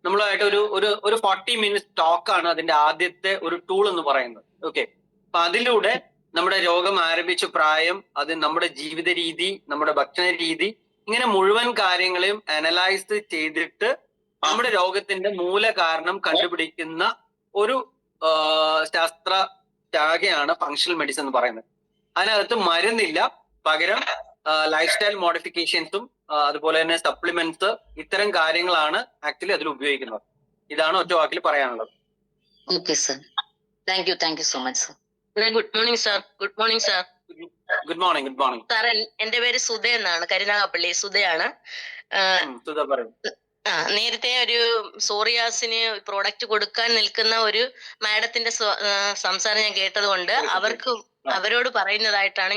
നമ്മളായിട്ട് ഒരു 40 മിനിറ്റ് ടോക്കാണ് അതിന്റെ ആദ്യത്തെ ഒരു ടൂൾ എന്ന് പറയുന്നത്. ഓക്കെ, അപ്പൊ അതിലൂടെ നമ്മുടെ രോഗം ആരംഭിച്ച പ്രായം, അത് നമ്മുടെ ജീവിത രീതി, നമ്മുടെ ഭക്ഷണ രീതി, ഇങ്ങനെ മുഴുവൻ കാര്യങ്ങളെയും അനലൈസ് ചെയ്തിട്ട് നമ്മുടെ രോഗത്തിന്റെ മൂല കാരണം കണ്ടുപിടിക്കുന്ന ഒരു ശാസ്ത്ര ശാഖയാണ് ഫങ്ഷണൽ മെഡിസിൻ എന്ന് പറയുന്നത്. അതിനകത്ത് മരുന്നില്ല, പകരം ലൈഫ് സ്റ്റൈൽ മോഡിഫിക്കേഷൻസും അതുപോലെ തന്നെ സപ്ലിമെന്റ്സ്, ഇത്തരം കാര്യങ്ങളാണ് ആക്ച്വലി അതിൽ ഉപയോഗിക്കുന്നത്. ഇതാണ് ഒറ്റ വാക്കിൽ പറയാനുള്ളത്. Okay sir, thank you so much sir. Good morning sir. Good morning sir. Good morning. Sir, എന്റെ പേര് സുധ എന്നാണ്, കരുനാഗപ്പള്ളി സുധയാണ്. സുധ പറയൂ. നേരത്തെ ഒരു സോറിയാസിന് പ്രോഡക്റ്റ് കൊടുക്കാൻ നിൽക്കുന്ന ഒരു മാഡത്തിന്റെ സംസാരം ഞാൻ കേട്ടത് കൊണ്ട് അവരോട് പറയുന്നതായിട്ടാണ്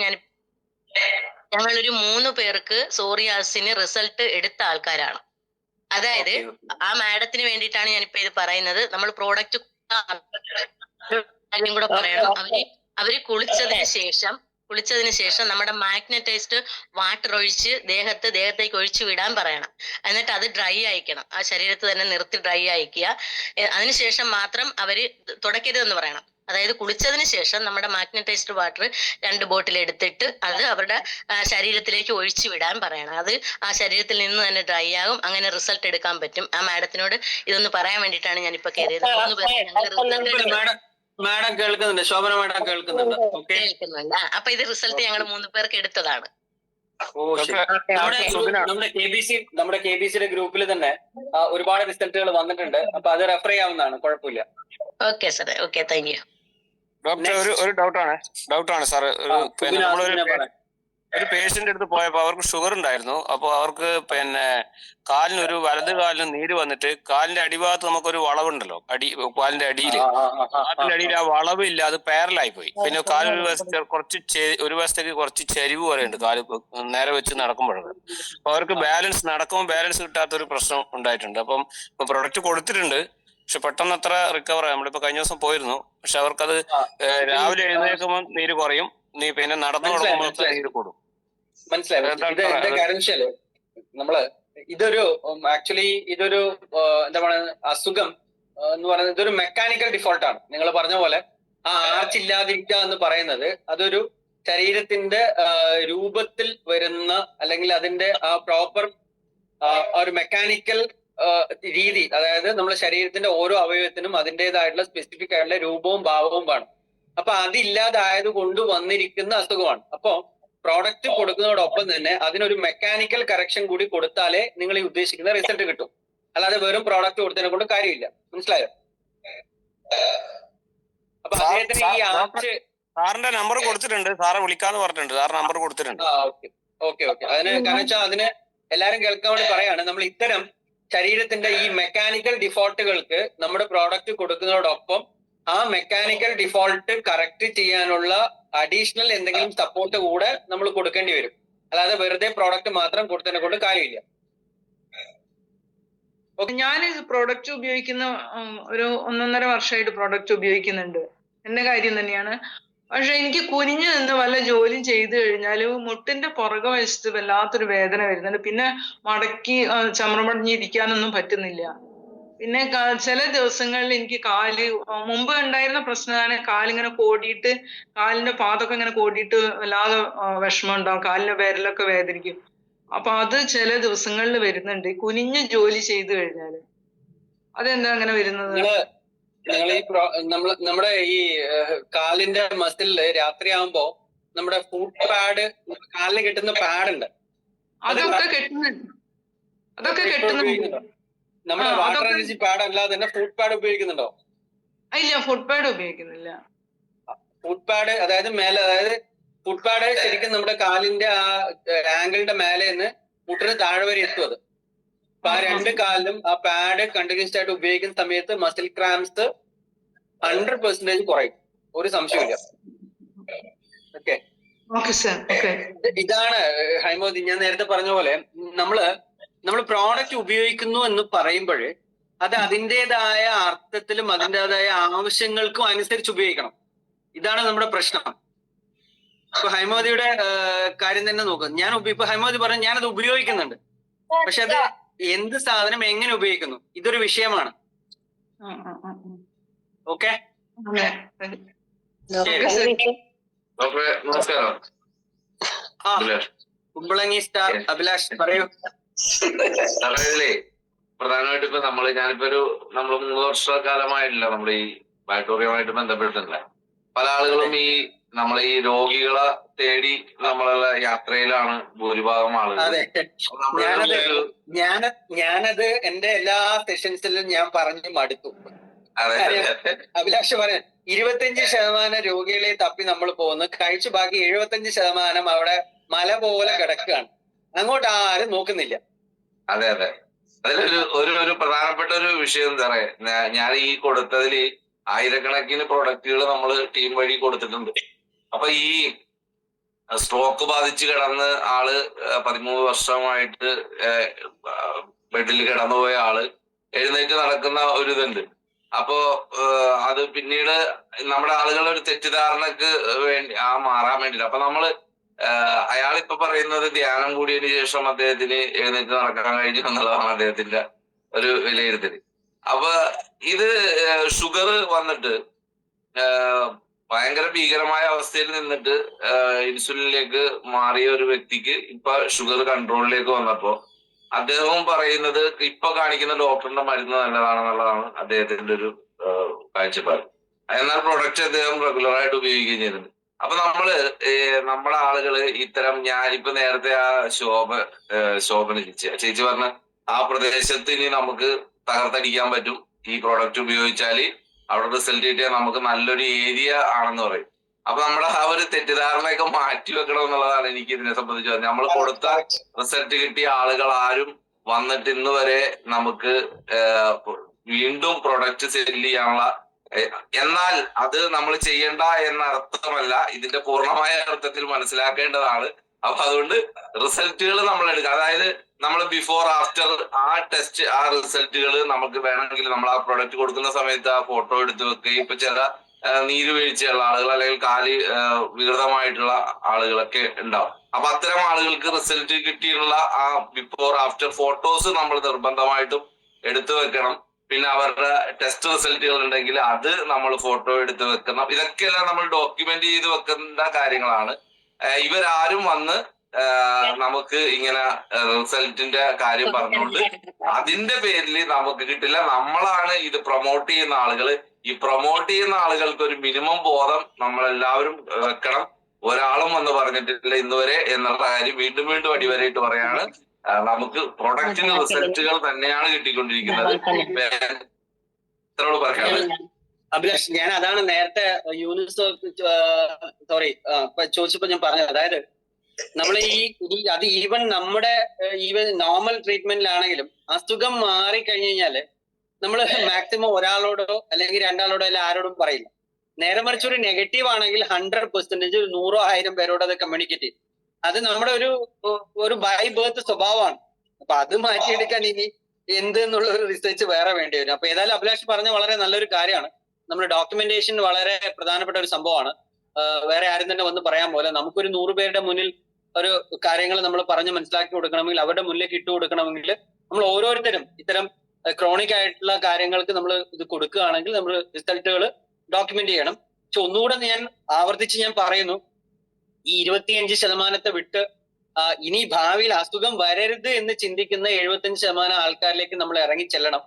ഞങ്ങളൊരു 3 പേർക്ക് സോറിയാസിന് റിസൾട്ട് എടുത്ത ആൾക്കാരാണ്. അതായത് ആ മാഡത്തിന് വേണ്ടിയിട്ടാണ് ഞാനിപ്പോ ഇത് പറയുന്നത്. നമ്മൾ പ്രോഡക്റ്റ് കാര്യം കൂടെ പറയണം. അവര് കുളിച്ചതിന് ശേഷം നമ്മുടെ മാഗ്നറ്റൈസ്ഡ് വാട്ടർ ഒഴിച്ച് ദേഹത്തേക്ക് ഒഴിച്ചു വിടാൻ പറയണം. എന്നിട്ട് അത് ഡ്രൈ അയക്കണം, ആ ശരീരത്ത് തന്നെ നിർത്തി ഡ്രൈ അയക്കുക. അതിനുശേഷം മാത്രം അവര് തുടക്കരുതെന്ന് പറയണം. അതായത് കുളിച്ചതിന് ശേഷം നമ്മുടെ മാഗ്നറ്റൈസ്ഡ് വാട്ടർ 2 ബോട്ടിൽ എടുത്തിട്ട് അത് അവരുടെ ശരീരത്തിലേക്ക് ഒഴിച്ചു വിടാൻ പറയണം. അത് ആ ശരീരത്തിൽ നിന്ന് തന്നെ ഡ്രൈ ആകും. അങ്ങനെ റിസൾട്ട് എടുക്കാൻ പറ്റും. ആ മാഡത്തിനോട് ഇതൊന്ന് പറയാൻ വേണ്ടിയിട്ടാണ് ഞാനിപ്പോ കയറിയത്. 3 പേര് മാഡം കേൾക്കുന്നുണ്ട്, ശോഭന മാഡം കേൾക്കുന്നുണ്ട്. കേൾക്കുന്നുണ്ട്. അപ്പൊ ഇത് റിസൾട്ട് ഞങ്ങൾ 3 പേർക്ക് എടുത്തതാണ്. ഓ ശരി. നമ്മുടെ കെ ബി സിയുടെ ഗ്രൂപ്പിൽ തന്നെ ഒരുപാട് റിസൾട്ടുകൾ വന്നിട്ടുണ്ട്. അപ്പൊ അത് റെഫർ ചെയ്യാവുന്നതാണ്, കുഴപ്പമില്ല. ഓക്കെ സാറേ, ഓക്കെ, താങ്ക് യു. ഡോക്ടർ ഒരു ഡൗട്ടാണ് സാർ. പിന്നെ നമ്മളൊരു പേഷ്യന്റ് അടുത്ത് പോയപ്പോ അവർക്ക് ഷുഗർ ഉണ്ടായിരുന്നു. അപ്പൊ അവർക്ക് പിന്നെ കാലിനൊരു വലത് കാലിന് നീര് വന്നിട്ട് കാലിന്റെ അടിഭാഗത്ത് നമുക്കൊരു വളവുണ്ടല്ലോ, കാലിന്റെ അടിയിൽ ആ വളവ് ഇല്ല, അത് പാരലായി പോയി. പിന്നെ കാലൊരു വശത്ത് ഒരു വശത്തേക്ക് കുറച്ച് ചരിവ് പോലെയുണ്ട് കാല് നേരെ വെച്ച് നടക്കുമ്പോഴൊക്കെ. അപ്പൊ അവർക്ക് നടക്കുമ്പോൾ ബാലൻസ് കിട്ടാത്തൊരു പ്രശ്നം ഉണ്ടായിട്ടുണ്ട്. അപ്പം ഇപ്പൊ പ്രൊഡക്റ്റ് കൊടുത്തിട്ടുണ്ട്, പക്ഷെ പെട്ടെന്ന് അത്ര റിക്കവർ ആയി. നമ്മളിപ്പോ കഴിഞ്ഞ ദിവസം പോയിരുന്നു, പക്ഷെ അവർക്കത് രാവിലെ എഴുന്നേൽക്കുമ്പോൾ നീര് കുറയും, പിന്നെ നടന്നു തുടങ്ങുമ്പോൾ നീര് കൂടും. മനസ്സിലായി. നമ്മള് ഇതൊരു എന്താ പറയുക, അസുഖം എന്ന് പറയുന്നത് ഇതൊരു മെക്കാനിക്കൽ ഡിഫോൾട്ട് ആണ്. നിങ്ങൾ പറഞ്ഞ പോലെ ആ ആർച്ച് ഇല്ലാതിരിക്കുക എന്ന് പറയുന്നത് അതൊരു ശരീരത്തിന്റെ രൂപത്തിൽ വരുന്ന, അല്ലെങ്കിൽ അതിന്റെ ആ പ്രോപ്പർ ഒരു മെക്കാനിക്കൽ രീതി, അതായത് നമ്മുടെ ശരീരത്തിന്റെ ഓരോ അവയവത്തിനും അതിൻ്റെതായിട്ടുള്ള സ്പെസിഫിക് ആയിട്ടുള്ള രൂപവും ഭാവവും വേണം. അപ്പൊ അതില്ലാതായത് കൊണ്ട് വന്നിരിക്കുന്ന അസുഖമാണ്. അപ്പൊ പ്രോഡക്റ്റ് കൊടുക്കുന്നതോടൊപ്പം തന്നെ അതിനൊരു മെക്കാനിക്കൽ കറക്ഷൻ കൂടി കൊടുത്താലേ നിങ്ങൾ ഈ ഉദ്ദേശിക്കുന്ന റിസൾട്ട് കിട്ടും. അല്ലാതെ വെറും പ്രോഡക്റ്റ് കൊടുത്തതിനെ കൊണ്ട് കാര്യമില്ല. മനസ്സിലായോ? അപ്പൊ അദ്ദേഹത്തിന് ഈ ആർച്ച് സാറിന്റെ നമ്പർ കൊടുത്തിട്ടുണ്ട്, സാറെ വിളിക്കാന്ന് പറഞ്ഞിട്ടുണ്ട്. സാറിന് നമ്പർ കൊടുത്തിട്ടുണ്ട്. ഓക്കെ. അതിന് കാരണം വെച്ചാൽ അതിന് എല്ലാരും കേൾക്കാൻ വേണ്ടി പറയാണ്, നമ്മൾ ഇത്തരം ശരീരത്തിന്റെ ഈ മെക്കാനിക്കൽ ഡിഫോൾട്ടുകൾക്ക് നമ്മുടെ പ്രോഡക്റ്റ് കൊടുക്കുന്നതോടൊപ്പം ആ മെക്കാനിക്കൽ ഡിഫോൾട്ട് കറക്റ്റ് ചെയ്യാനുള്ള അഡീഷണൽ എന്തെങ്കിലും സപ്പോർട്ട് കൂടെ നമ്മൾ കൊടുക്കേണ്ടി വരും. അല്ലാതെ വെറുതെ പ്രോഡക്റ്റ് മാത്രം കൊടുത്തതിനെ കൊണ്ട് കാര്യമില്ല. ഞാൻ പ്രോഡക്റ്റ് ഉപയോഗിക്കുന്ന ഒരു 1.5 വർഷമായിട്ട് പ്രോഡക്റ്റ് ഉപയോഗിക്കുന്നുണ്ട്. എന്റെ കാര്യം തന്നെയാണ്. പക്ഷെ എനിക്ക് കുനിഞ്ഞു നിന്ന് വല്ല ജോലിയും ചെയ്തു കഴിഞ്ഞാൽ മുട്ടിന്റെ പുറകെ വശത്ത് വല്ലാത്തൊരു വേദന വരുന്നുണ്ട്. പിന്നെ മടക്കി ചമ്രമടഞ്ഞിരിക്കാനൊന്നും പറ്റുന്നില്ല. പിന്നെ ചില ദിവസങ്ങളിൽ എനിക്ക് മുമ്പ് ഉണ്ടായിരുന്ന പ്രശ്നമാണ്, കാലിങ്ങനെ കോടിയിട്ട്, കാലിന്റെ പാദമൊക്കെ ഇങ്ങനെ കോടിയിട്ട് വല്ലാതെ വിഷമം ഉണ്ടാവും, കാലിന്റെ വിരലൊക്കെ വേദനിക്കും. അപ്പൊ അത് ചില ദിവസങ്ങളിൽ വരുന്നുണ്ട് കുനിഞ്ഞ് ജോലി ചെയ്തു കഴിഞ്ഞാല്. അതെന്താ അങ്ങനെ വരുന്നത്? നിങ്ങൾ ഈ നമ്മുടെ ഈ കാലിന്റെ മസിലില് രാത്രിയാകുമ്പോ നമ്മുടെ ഫുട് പാഡ്, കാലിന് കെട്ടുന്ന പാഡ് ഉണ്ട്, അതൊക്കെ കെട്ടുന്നുണ്ട്. നമ്മുടെ വാട്ടർ എനർജി പാഡ് അല്ലാതെ തന്നെ ഫുട് പാഡ് ഉപയോഗിക്കുന്നുണ്ടോ? ഇല്ല, ഫുട് പാഡ് ഉപയോഗിക്കുന്നില്ല. ഫുട് പാഡ് അതായത് ഫുട് പാഡ് ശരിക്കും നമ്മുടെ കാലിന്റെ ആ ആംഗിളിന്റെ മേലെ നിന്ന് മുട്ടിന് താഴെ വരെ എത്തും. അത് അപ്പൊ ആ രണ്ട് കാലിലും ആ പാഡ് കണ്ടിന്യൂസ് ആയിട്ട് ഉപയോഗിക്കുന്ന സമയത്ത് മസിൽ ക്രാംസ് 100% കുറയും, ഒരു സംശയമില്ല. ഓക്കെ, ഇതാണ് ഹൈമോദി ഞാൻ നേരത്തെ പറഞ്ഞ പോലെ നമ്മൾ പ്രോഡക്റ്റ് ഉപയോഗിക്കുന്നു എന്ന് പറയുമ്പോൾ അത് അതിൻ്റെതായ അർത്ഥത്തിലും അതിൻ്റെതായ ആവശ്യങ്ങൾക്കും അനുസരിച്ച് ഉപയോഗിക്കണം. ഇതാണ് നമ്മുടെ പ്രശ്നം. ഇപ്പൊ ഹൈമോദിയുടെ കാര്യം തന്നെ നോക്കും. ഇപ്പൊ ഹൈമോദി പറഞ്ഞു ഞാനത് ഉപയോഗിക്കുന്നുണ്ട്, പക്ഷെ അത് എന്ത് സാധനം എങ്ങനെ ഉപയോഗിക്കുന്നു ഇതൊരു വിഷയമാണ്. ഓക്കെ, നമസ്കാരം. കുമ്പളങ്ങി സ്റ്റാർ അഭിലാഷ് പറയൂ. പ്രധാനമായിട്ട് ഇപ്പൊ ഞാനിപ്പോ നമ്മൾ 3 വർഷക്കാലമായിട്ടില്ല നമ്മൾ ഈ ബാക്ടീരിയമായിട്ട് ബന്ധപ്പെട്ടിട്ടില്ല. പല ആളുകളും നമ്മൾ ഈ രോഗികളെ തേടി നമ്മളുള്ള യാത്രയിലാണ് ഭൂരിഭാഗം ആളുകൾ. ഞാനത് എന്റെ എല്ലാ സെഷൻസിലും ഞാൻ പറഞ്ഞു മടുത്തു. അഭിലാഷ് പറയാൻ 25% രോഗികളെ തപ്പി നമ്മൾ പോകുന്നു, കഴിച്ചു ബാക്കി 75% അവിടെ മല പോലെ കിടക്കുകയാണ്, അങ്ങോട്ട് ആരും നോക്കുന്നില്ല. അതെ, അതിലൊരു പ്രധാനപ്പെട്ട ഒരു വിഷയം എന്താ പറയാ, ഞാൻ ഈ കൊടുത്തതില് ആയിരക്കണക്കിന് പ്രൊഡക്റ്റുകൾ നമ്മൾ ടീം വഴി കൊടുത്തിട്ടുണ്ട്. അപ്പൊ ഈ സ്ട്രോക്ക് ബാധിച്ച് കിടന്ന് ആള് 13 വർഷമായിട്ട് ബെഡിൽ കിടന്നുപോയ ആള് എഴുന്നേറ്റ് നടക്കുന്ന ഒരു ഇതുണ്ട്. അപ്പോ അത് പിന്നീട് നമ്മുടെ ആളുകളുടെ ഒരു തെറ്റിദ്ധാരണക്ക് വേണ്ടി മാറാൻ വേണ്ടിട്ട് അപ്പൊ അയാളിപ്പോ പറയുന്നത് ധ്യാനം കൂടിയതിനു ശേഷം അദ്ദേഹത്തിന് എഴുന്നേറ്റ് നടക്കാൻ കഴിഞ്ഞു എന്നുള്ളതാണ് അദ്ദേഹത്തിന്റെ ഒരു വിലയിരുത്തല്. അപ്പൊ ഇത് ഷുഗർ വന്നിട്ട് ഭയങ്കര ഭീകരമായ അവസ്ഥയിൽ നിന്നിട്ട് ഇൻസുലിനിലേക്ക് മാറിയ ഒരു വ്യക്തിക്ക് ഇപ്പൊ ഷുഗർ കൺട്രോളിലേക്ക് വന്നപ്പോ അദ്ദേഹവും പറയുന്നത് ഇപ്പൊ കാണിക്കുന്ന ഡോക്ടറിന്റെ മരുന്ന് നല്ലതാണെന്നുള്ളതാണ് അദ്ദേഹത്തിന്റെ ഒരു കാഴ്ചപ്പാട്. എന്നാൽ പ്രൊഡക്റ്റ് അദ്ദേഹം റെഗുലർ ആയിട്ട് ഉപയോഗിക്കുകയും ചെയ്യുന്നുണ്ട്. അപ്പൊ നമ്മളെ ആളുകള് ഇത്തരം ഞാനിപ്പോ നേരത്തെ ആ ശോഭന ചേച്ചി പറഞ്ഞ ആ പ്രദേശത്ത് ഇനി നമുക്ക് തകർത്തടിക്കാൻ പറ്റും ഈ പ്രോഡക്റ്റ് ഉപയോഗിച്ചാല് അവിടെ റിസൾട്ട് കിട്ടിയാൽ നമുക്ക് നല്ലൊരു ഏരിയ ആണെന്ന് പറയും. അപ്പൊ നമ്മുടെ ആ ഒരു തെറ്റിദ്ധാരണയൊക്കെ മാറ്റി വെക്കണം എന്നുള്ളതാണ് എനിക്ക് ഇതിനെ സംബന്ധിച്ച്. നമ്മൾ കൊടുത്ത റിസൾട്ട് കിട്ടിയ ആളുകൾ ആരും വന്നിട്ട് ഇന്ന് വരെ നമുക്ക് വീണ്ടും പ്രൊഡക്റ്റ് സെല് ചെയ്യാനുള്ള, എന്നാൽ അത് നമ്മൾ ചെയ്യണ്ട എന്ന അർത്ഥമല്ല, ഇതിന്റെ പൂർണ്ണമായ അർത്ഥത്തിൽ മനസ്സിലാക്കേണ്ടതാണ്. അപ്പൊ അതുകൊണ്ട് റിസൾട്ടുകൾ നമ്മൾ എടുക്കുക, അതായത് നമ്മൾ ബിഫോർ ആഫ്റ്റർ ആ ടെസ്റ്റ് ആ റിസൾട്ടുകൾ നമുക്ക് വേണമെങ്കിൽ നമ്മൾ ആ പ്രൊഡക്റ്റ് കൊടുക്കുന്ന സമയത്ത് ആ ഫോട്ടോ എടുത്ത് വെക്കുകയും, ഇപ്പൊ ചില നീരുവീഴ്ചയുള്ള ആളുകൾ അല്ലെങ്കിൽ കാല് വികൃതമായിട്ടുള്ള ആളുകളൊക്കെ ഉണ്ടാവും. അപ്പൊ അത്തരം ആളുകൾക്ക് റിസൾട്ട് കിട്ടിയിട്ടുള്ള ആ ബിഫോർ ആഫ്റ്റർ ഫോട്ടോസ് നമ്മൾ നിർബന്ധമായിട്ടും എടുത്തു വെക്കണം. പിന്നെ അവരുടെ ടെസ്റ്റ് റിസൾട്ടുകൾ ഉണ്ടെങ്കിൽ അത് നമ്മൾ ഫോട്ടോ എടുത്ത് വെക്കണം. ഇതൊക്കെയെല്ലാം നമ്മൾ ഡോക്യുമെന്റ് ചെയ്ത് വെക്കേണ്ട കാര്യങ്ങളാണ്. ഇവരാരും വന്ന് നമുക്ക് ഇങ്ങനെ റിസൾട്ടിന്റെ കാര്യം പറഞ്ഞുകൊണ്ട് അതിന്റെ പേരിൽ നമുക്ക് കിട്ടില്ല. നമ്മളാണ് ഇത് പ്രൊമോട്ട് ചെയ്യുന്ന ആളുകൾ. ഈ പ്രൊമോട്ട് ചെയ്യുന്ന ആളുകൾക്ക് ഒരു മിനിമം ബോധം നമ്മളെല്ലാവരും വെക്കണം. ഒരാളും വന്ന് പറഞ്ഞിട്ടില്ല ഇന്നുവരെ എന്നുള്ള കാര്യം വീണ്ടും വീണ്ടും അടിവരയിട്ട് പറയാണ്. നമുക്ക് പ്രൊഡക്റ്റിന് റിസൾട്ടുകൾ തന്നെയാണ് കിട്ടിക്കൊണ്ടിരിക്കുന്നത്. ഇത്രയോട് പറയാനുള്ളത്. അഭിലാഷ്, ഞാൻ അതാണ് നേരത്തെ യൂനിസ് ചോദിച്ചപ്പോ ഞാൻ പറഞ്ഞത്. അതായത് നമ്മൾ അത് ഈവൻ നോർമൽ ട്രീറ്റ്മെന്റിലാണെങ്കിലും അസുഖം മാറിക്കഴിഞ്ഞു കഴിഞ്ഞാല് നമ്മൾ മാക്സിമം ഒരാളോടോ അല്ലെങ്കിൽ രണ്ടാളോടോ അല്ല ആരോടും പറയില്ല. നേരെ മറിച്ച് ഒരു നെഗറ്റീവ് ആണെങ്കിൽ 100% 100,000 പേരോട് അത് കമ്മ്യൂണിക്കേറ്റ് ചെയ്യും. അത് നമ്മുടെ ഒരു ബൈ ബർത്ത് സ്വഭാവമാണ്. അപ്പൊ അത് മാറ്റിയെടുക്കാൻ ഇനി എന്ത് എന്നുള്ള ഒരു റിസർച്ച് വേറെ വേണ്ടി വരും. അപ്പൊ ഏതായാലും അഭിലാഷ് പറഞ്ഞ വളരെ നല്ലൊരു കാര്യമാണ്. നമ്മുടെ ഡോക്യുമെന്റേഷൻ വളരെ പ്രധാനപ്പെട്ട ഒരു സംഭവമാണ്. വേറെ ആരും തന്നെ വന്ന് പറയാൻ പോലെ നമുക്കൊരു 100 പേരുടെ മുന്നിൽ ഒരു കാര്യങ്ങൾ നമ്മൾ പറഞ്ഞ് മനസ്സിലാക്കി കൊടുക്കണമെങ്കിൽ, അവരുടെ മുന്നിലേക്ക് ഇട്ട് കൊടുക്കണമെങ്കിൽ നമ്മൾ ഓരോരുത്തരും ഇത്തരം ക്രോണിക് ആയിട്ടുള്ള കാര്യങ്ങൾക്ക് നമ്മൾ ഇത് കൊടുക്കുകയാണെങ്കിൽ നമ്മൾ റിസൾട്ടുകൾ ഡോക്യുമെന്റ് ചെയ്യണം. പക്ഷെ ഒന്നുകൂടെ ഞാൻ ആവർത്തിച്ച് പറയുന്നു, ഈ 25% വിട്ട് ഇനി ഭാവിയിൽ അസുഖം വരരുത് എന്ന് ചിന്തിക്കുന്ന 75% ആൾക്കാരിലേക്ക് നമ്മൾ ഇറങ്ങി ചെല്ലണം.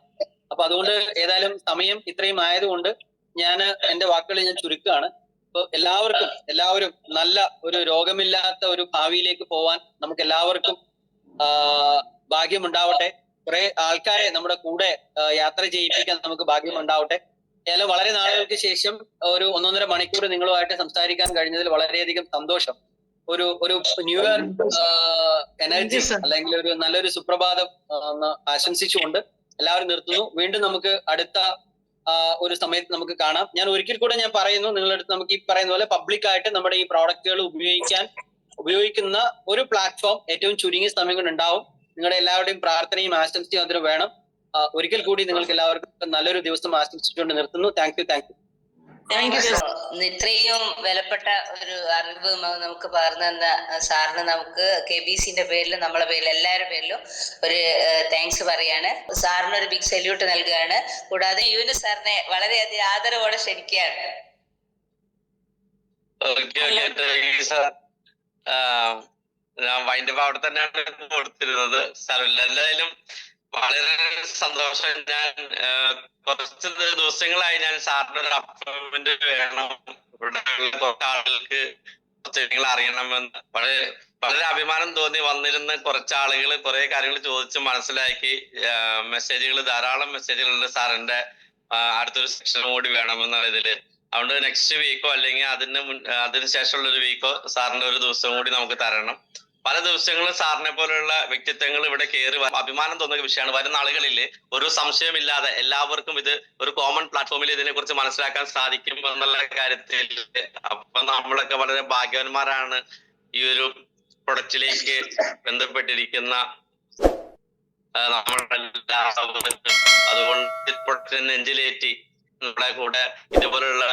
അപ്പൊ അതുകൊണ്ട് ഏതായാലും സമയം ഇത്രയും ആയതുകൊണ്ട് ഞാൻ എന്റെ വാക്കുകൾ ഞാൻ ചുരുക്കുകയാണ്. അപ്പൊ എല്ലാവരും നല്ല ഒരു രോഗമില്ലാത്ത ഒരു ഭാവിയിലേക്ക് പോവാൻ നമുക്ക് എല്ലാവർക്കും ഭാഗ്യമുണ്ടാവട്ടെ. കുറെ ആൾക്കാരെ നമ്മുടെ കൂടെ യാത്ര ചെയ്യിപ്പിക്കാൻ നമുക്ക് ഭാഗ്യമുണ്ടാവട്ടെ. ഏതായാലും വളരെ നാളുകൾക്ക് ശേഷം ഒരു 1.5 മണിക്കൂർ നിങ്ങളുമായിട്ട് സംസാരിക്കാൻ കഴിഞ്ഞതിൽ വളരെയധികം സന്തോഷം. ഒരു ന്യൂ ഇയർ എനർജി അല്ലെങ്കിൽ ഒരു നല്ലൊരു സുപ്രഭാതം ആശംസിച്ചുകൊണ്ട് എല്ലാവരും നിർത്തുന്നു. വീണ്ടും നമുക്ക് അടുത്ത ഒരു സമയത്ത് നമുക്ക് കാണാം. ഞാൻ ഒരിക്കൽ കൂടെ പറയുന്നു, നിങ്ങളുടെ അടുത്ത് നമുക്ക് ഈ പറയുന്ന പോലെ പബ്ലിക് ആയിട്ട് നമ്മുടെ ഈ പ്രോഡക്റ്റുകൾ ഉപയോഗിക്കുന്ന ഒരു പ്ലാറ്റ്ഫോം ഏറ്റവും ചുരുങ്ങിയ സമയം കൊണ്ട് ഉണ്ടാവും. നിങ്ങളുടെ എല്ലാവരുടെയും പ്രാർത്ഥനയും ആശംസയും അതിന് വേണം. ഒരിക്കൽ കൂടി നിങ്ങൾക്ക് എല്ലാവർക്കും നല്ലൊരു ദിവസം ആശംസിച്ചുകൊണ്ട് നിർത്തുന്നു. Thank you. ഇത്രയും വിലപ്പെട്ട ഒരു അറിവ് നമുക്ക് പകർന്നു തന്ന സാറിന് നമുക്ക് KBCന്റെ പേരിൽ നമ്മളെ പേരിൽ എല്ലാവരുടെ പേരിലും ഒരു താങ്ക്സ് പറയാണ്. സാറിന് ഒരു ബിഗ് സല്യൂട്ട് നൽകുകയാണ്. കൂടാതെ യൂനിസ് സാറിനെ വളരെയധികം ആദരവോടെ ക്ഷണിക്കുകയാണ്. ഞാൻ വൈൻഡപ്പ് അവിടെ തന്നെയാണ് കൊടുത്തിരുന്നത്. സാറില്ല, എന്തായാലും വളരെ സന്തോഷം. ഞാൻ കുറച്ച് ദിവസങ്ങളായി ഞാൻ സാറിന് ഒരു അപ്പോയിന്റ്മെന്റ് വേണം, ഇവിടെ കുറച്ച് ആളുകൾക്ക് കുറച്ച് കാര്യങ്ങൾ അറിയണമെന്ന് വളരെ അഭിമാനം തോന്നി വന്നിരുന്ന കുറച്ച് ആളുകൾ കുറെ കാര്യങ്ങൾ ചോദിച്ച് മനസ്സിലാക്കി. ധാരാളം മെസ്സേജുകളുണ്ട് സാറിന്റെ അടുത്തൊരു സെക്ഷൻ കൂടി വേണമെന്ന ഇതില്. അതുകൊണ്ട് നെക്സ്റ്റ് വീക്കോ അല്ലെങ്കിൽ അതിന് ശേഷമുള്ള ഒരു വീക്കോ സാറിന്റെ ഒരു ദിവസം കൂടി നമുക്ക് തരണം. പല ദിവസങ്ങളും സാറിനെ പോലെയുള്ള വ്യക്തിത്വങ്ങൾ ഇവിടെ കയറി അഭിമാനം തോന്നുന്ന വിഷയമാണ്. വരുന്ന ആളുകളിൽ ഒരു സംശയമില്ലാതെ എല്ലാവർക്കും ഇത് ഒരു കോമൺ പ്ലാറ്റ്ഫോമിൽ ഇതിനെ കുറിച്ച് മനസ്സിലാക്കാൻ സാധിക്കും എന്നുള്ള കാര്യത്തിൽ അപ്പൊ നമ്മളൊക്കെ വളരെ ഭാഗ്യവാന്മാരാണ് ഈ ഒരു പ്രൊഡക്റ്റിലേക്ക് ബന്ധപ്പെട്ടിരിക്കുന്ന നമ്മളെല്ലാവരും. അതുകൊണ്ട് പ്രൊഡക്റ്റിനെ നെഞ്ചിലേറ്റി നമ്മുടെ കൂടെ ഇതുപോലുള്ള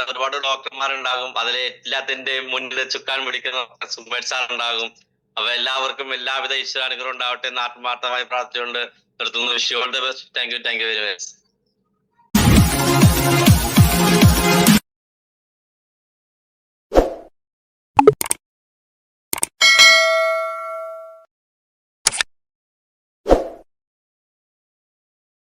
ഒരുപാട് ഡോക്ടർമാരുണ്ടാകും. അതിലെ എല്ലാത്തിന്റെ മുന്നിൽ ചുക്കാൻ പിടിക്കുന്ന സുമേഷ് സാർ ഉണ്ടാകും. അപ്പൊ എല്ലാവർക്കും എല്ലാവിധ ഈശ്വരാനുഗ്രഹം ഉണ്ടാവട്ടെ എന്ന് ആത്മാർത്ഥമായി പ്രാർത്ഥിച്ചുകൊണ്ട് നിർത്തുന്നു. Wish you all the best. Thank you very much.